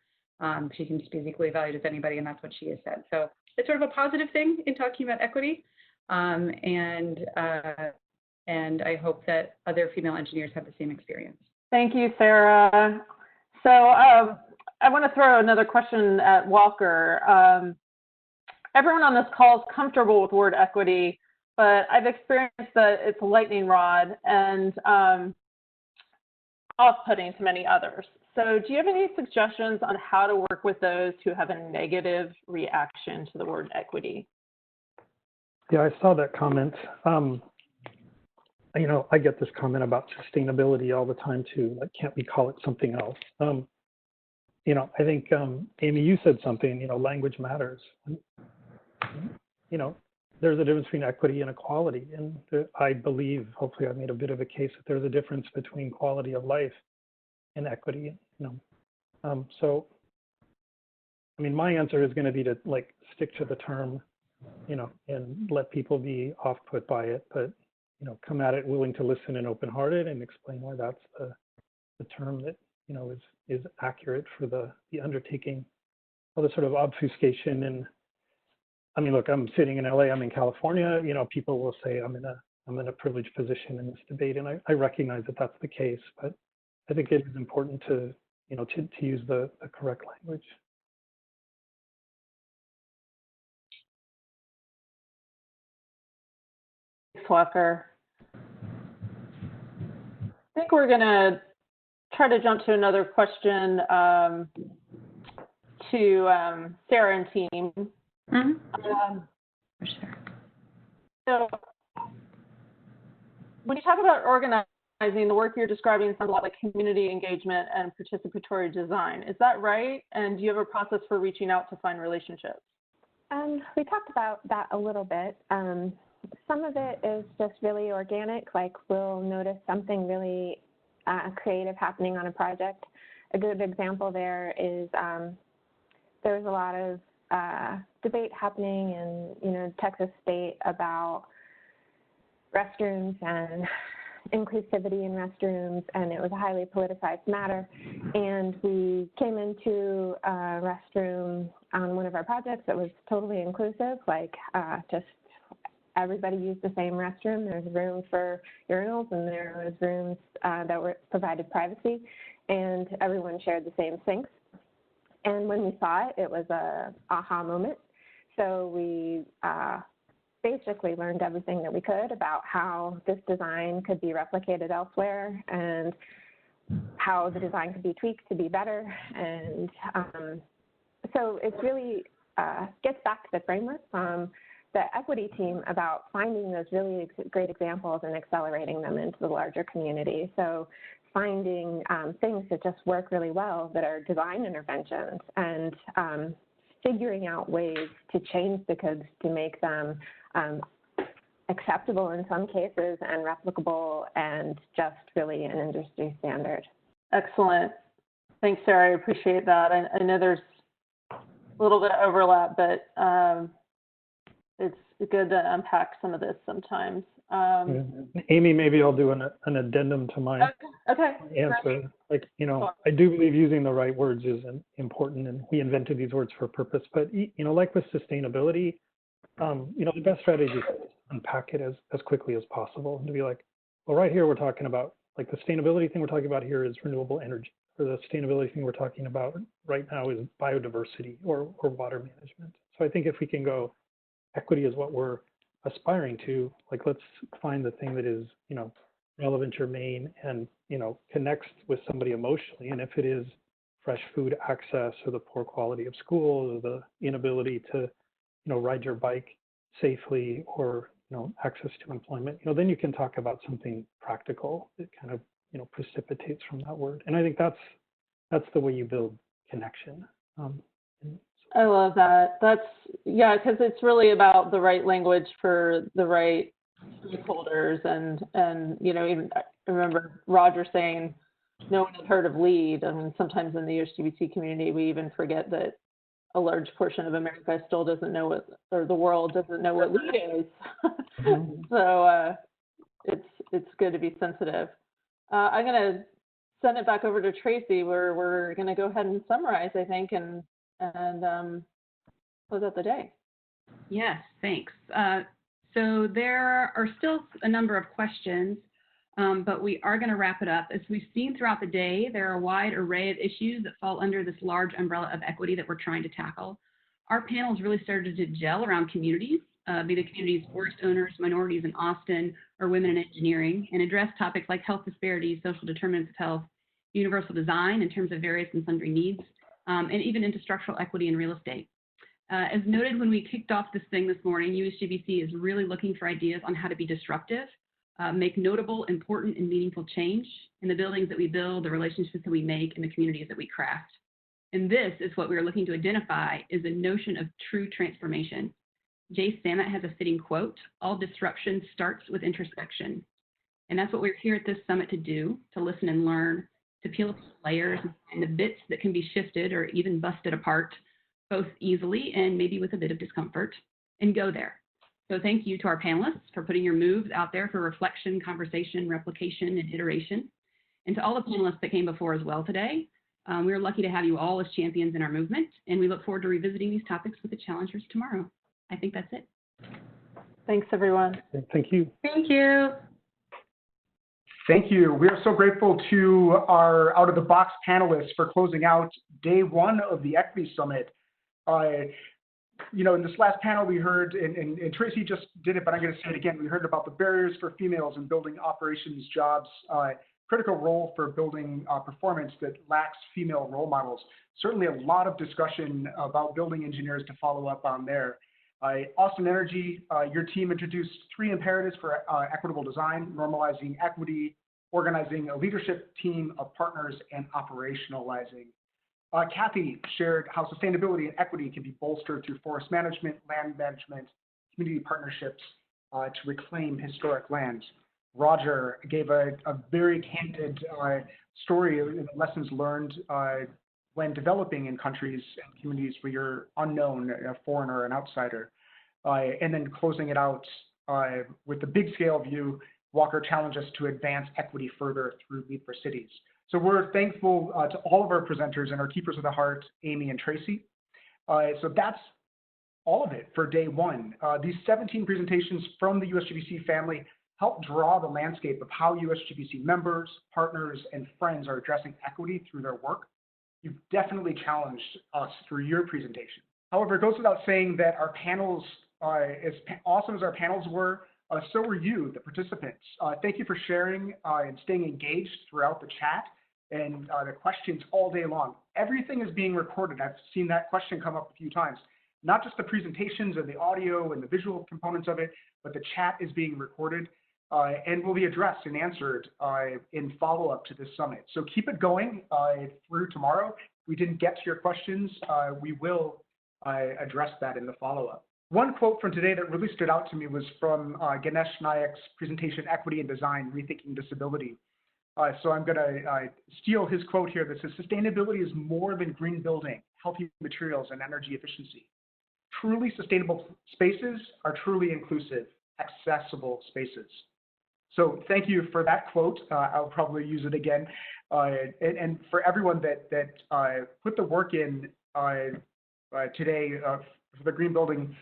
She can just be as equally valued as anybody, and that's what she has said. So it's sort of a positive thing in talking about equity. And I hope that other female engineers have the same experience. Thank you, Sara. So I want to throw another question at Walker. Everyone on this call is comfortable with the word equity, but I've experienced that it's a lightning rod and off-putting to many others. So do you have any suggestions on how to work with those who have a negative reaction to the word equity? Yeah, I saw that comment. I get this comment about sustainability all the time too. Like, can't we call it something else? I think, Amy, you said something, language matters. There's a difference between equity and equality. And I believe, hopefully I've made a bit of a case that there's a difference between quality of life and equity. So, I mean, my answer is going to be to like stick to the term, you know, and let people be off-put by it, but, you know, come at it willing to listen and open-hearted and explain why that's the term that, you know, is accurate for the undertaking. All the sort of obfuscation. And I mean, look, I'm sitting in LA, I'm in California, you know, people will say I'm in a privileged position in this debate, and I recognize that that's the case, but I think it is important to, you know, to use the correct language. Thanks, Walker. I think we're going to try to jump to another question to Sara and team. For sure. So when you talk about organizing, the work you're describing sounds a lot like community engagement and participatory design. Is that right? And do you have a process for reaching out to find relationships? We talked about that a little bit. Some of it is just really organic, like we'll notice something really creative happening on a project. A good example there is there's a lot of debate happening in, you know, Texas State about restrooms and inclusivity in restrooms, and it was a highly politicized matter. And we came into a restroom on one of our projects that was totally inclusive, like just everybody used the same restroom. There's room for urinals, and there was rooms that were provided privacy, and everyone shared the same sinks. And when we saw it, it was a aha moment. So we basically learned everything that we could about how this design could be replicated elsewhere and how the design could be tweaked to be better. And so it really gets back to the framework from the equity team about finding those really great examples and accelerating them into the larger community. So finding things that just work really well that are design interventions, and figuring out ways to change the codes to make them acceptable in some cases and replicable and just really an industry standard. Excellent. Thanks, Sara. I appreciate that. I know there's a little bit of overlap, but it's good to unpack some of this sometimes. Amy, maybe I'll do an addendum to my answer. Like, you know, I do believe using the right words is important, and we invented these words for a purpose. But, you know, like with sustainability, you know, the best strategy is to unpack it as quickly as possible and to be like, well, right here we're talking about, like, the sustainability thing we're talking about here is renewable energy, or the sustainability thing we're talking about right now is biodiversity or water management. So I think if we can go, equity is what we're aspiring to, like, let's find the thing that is, you know, relevant, germane, and, you know, connects with somebody emotionally. And if it is fresh food access, or the poor quality of schools, or the inability to, you know, ride your bike safely, or, you know, access to employment, you know, then you can talk about something practical that kind of, you know, precipitates from that word. And I think that's the way you build connection. I love that. That's, yeah, because it's really about the right language for the right stakeholders. And you know, even I remember Roger saying no one had heard of LEED. I mean, sometimes in the USGBC community, we even forget that a large portion of America still doesn't know what, or the world doesn't know what LEED is. So it's good to be sensitive. I'm going to send it back over to Traci, where we're going to go ahead and summarize, I think, and close out the day. Yes, thanks. So there are still a number of questions, but we are going to wrap it up. As we've seen throughout the day, there are a wide array of issues that fall under this large umbrella of equity that we're trying to tackle. Our panels really started to gel around communities, be the communities forest owners, minorities in Austin, or women in engineering, and address topics like health disparities, social determinants of health, universal design in terms of various and sundry needs, and even into structural equity in real estate. As noted when we kicked off this thing this morning, USGBC is really looking for ideas on how to be disruptive, make notable, important, and meaningful change in the buildings that we build, the relationships that we make, and the communities that we craft. And this is what we are looking to identify is a notion of true transformation. Jay Sammet has a fitting quote, "All disruption starts with introspection." And that's what we're here at this summit to do, to listen and learn, to peel apart layers and the bits that can be shifted or even busted apart, both easily and maybe with a bit of discomfort, and go there. So thank you to our panelists for putting your moves out there for reflection, conversation, replication, and iteration. And to all the panelists that came before as well today. We're lucky to have you all as champions in our movement, and we look forward to revisiting these topics with the challengers tomorrow. I think that's it. Thanks, everyone. Thank you. Thank you. Thank you. We are so grateful to our out-of-the-box panelists for closing out day one of the Equity Summit. You know, in this last panel we heard, and Traci just did it, but I'm going to say it again, we heard about the barriers for females in building operations jobs, critical role for building performance that lacks female role models. Certainly a lot of discussion about building engineers to follow up on there. Austin Energy, your team introduced 3 imperatives for equitable design: normalizing equity, organizing a leadership team of partners, and operationalizing. Kathy shared how sustainability and equity can be bolstered through forest management, land management, community partnerships to reclaim historic lands. Roger gave a very candid story of lessons learned when developing in countries and communities where you're unknown, a foreigner, an outsider. And then closing it out with the big scale view, Walker challenged us to advance equity further through Lead for Cities. So we're thankful to all of our presenters and our keepers of the heart, Amy and Traci. So that's all of it for day one. These 17 presentations from the USGBC family help draw the landscape of how USGBC members, partners, and friends are addressing equity through their work. You've definitely challenged us through your presentation. However, it goes without saying that our panels, as awesome as our panels were, so were you, the participants. Thank you for sharing and staying engaged throughout the chat and the questions all day long. Everything is being recorded. I've seen that question come up a few times. Not just the presentations and the audio and the visual components of it, but the chat is being recorded and will be addressed and answered in follow-up to this summit. So keep it going through tomorrow. If we didn't get to your questions, we will address that in the follow-up. One quote from today that really stood out to me was from Ganesh Nayak's presentation, Equity and Design, Rethinking Disability. So I'm going to steal his quote here that says, sustainability is more than green building, healthy materials, and energy efficiency. Truly sustainable spaces are truly inclusive, accessible spaces. So thank you for that quote. I'll probably use it again. And for everyone that put the work in today for the green building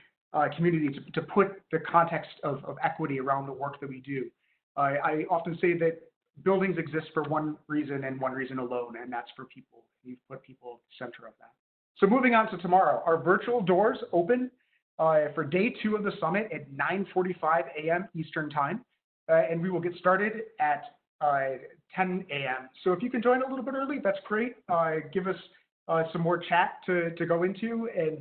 community to put the context of equity around the work that we do. I often say that buildings exist for one reason and one reason alone, and that's for people. We've put people at the center of that. So moving on to tomorrow, our virtual doors open for day 2 of the summit at 9:45 a.m. Eastern time, and we will get started at 10 a.m. So if you can join a little bit early, that's great. Give us some more chat to go into, and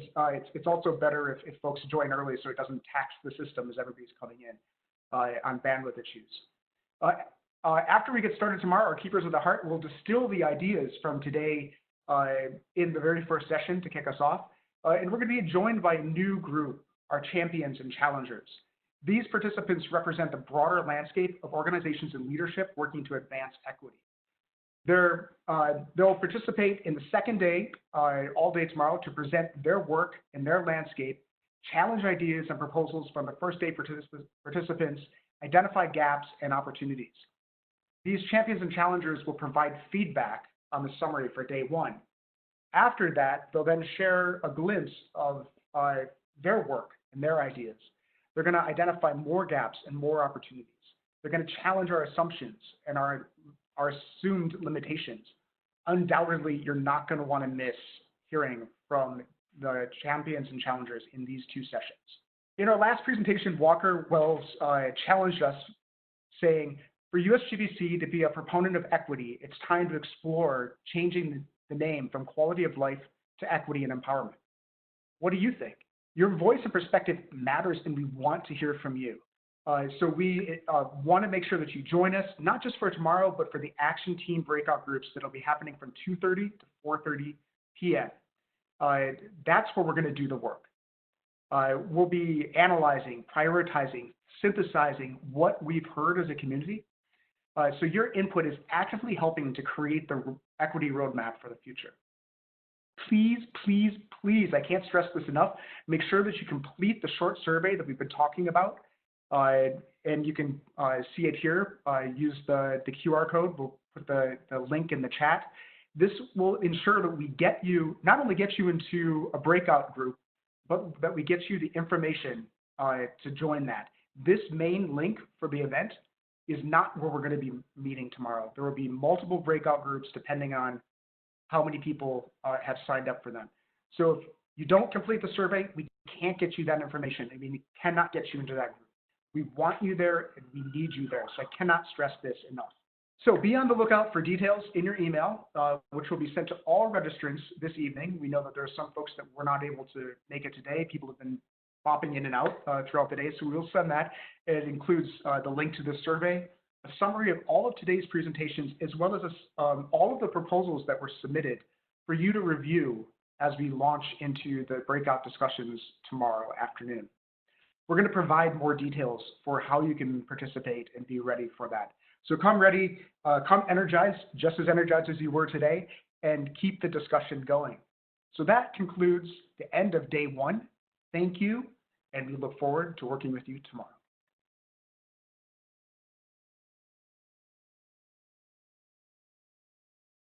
it's also better if folks join early so it doesn't tax the system as everybody's coming in on bandwidth issues. After we get started tomorrow, our Keepers of the Heart will distill the ideas from today in the very first session to kick us off. And we're going to be joined by a new group, our champions and challengers. These participants represent the broader landscape of organizations and leadership working to advance equity. They'll participate in the second day, all day tomorrow, to present their work and their landscape, challenge ideas and proposals from the first day participants, identify gaps and opportunities. These champions and challengers will provide feedback on the summary for day 1. After that, they'll then share a glimpse of their work and their ideas. They're going to identify more gaps and more opportunities. They're going to challenge our assumptions and our assumed limitations. Undoubtedly, you're not going to want to miss hearing from the champions and challengers in these 2 sessions. In our last presentation, Walker Wells challenged us, saying, for USGBC to be a proponent of equity, it's time to explore changing the name from quality of life to equity and empowerment. What do you think? Your voice and perspective matters, and we want to hear from you. So we want to make sure that you join us, not just for tomorrow, but for the action team breakout groups that'll be happening from 2:30 to 4:30 p.m. That's where we're going to do the work. We'll be analyzing, prioritizing, synthesizing what we've heard as a community, So your input is actively helping to create the equity roadmap for the future. Please, please, please, I can't stress this enough, make sure that you complete the short survey that we've been talking about. And you can see it here. Use the QR code. We'll put the link in the chat. This will ensure that we get you, not only get you into a breakout group, but that we get you the information to join that. This main link for the event is not where we're going to be meeting tomorrow. There will be multiple breakout groups depending on how many people have signed up for them. So if you don't complete the survey, we can't get you that information. I mean, we cannot get you into that group. We want you there and we need you there. So I cannot stress this enough. So be on the lookout for details in your email, which will be sent to all registrants this evening. We know that there are some folks that were not able to make it today. People have been popping in and out throughout the day, so we will send that. It includes the link to this survey, a summary of all of today's presentations, as well as all of the proposals that were submitted for you to review as we launch into the breakout discussions tomorrow afternoon. We're going to provide more details for how you can participate and be ready for that. So come ready, come energized, just as energized as you were today, and keep the discussion going. So that concludes the end of day one. Thank you, and we look forward to working with you tomorrow.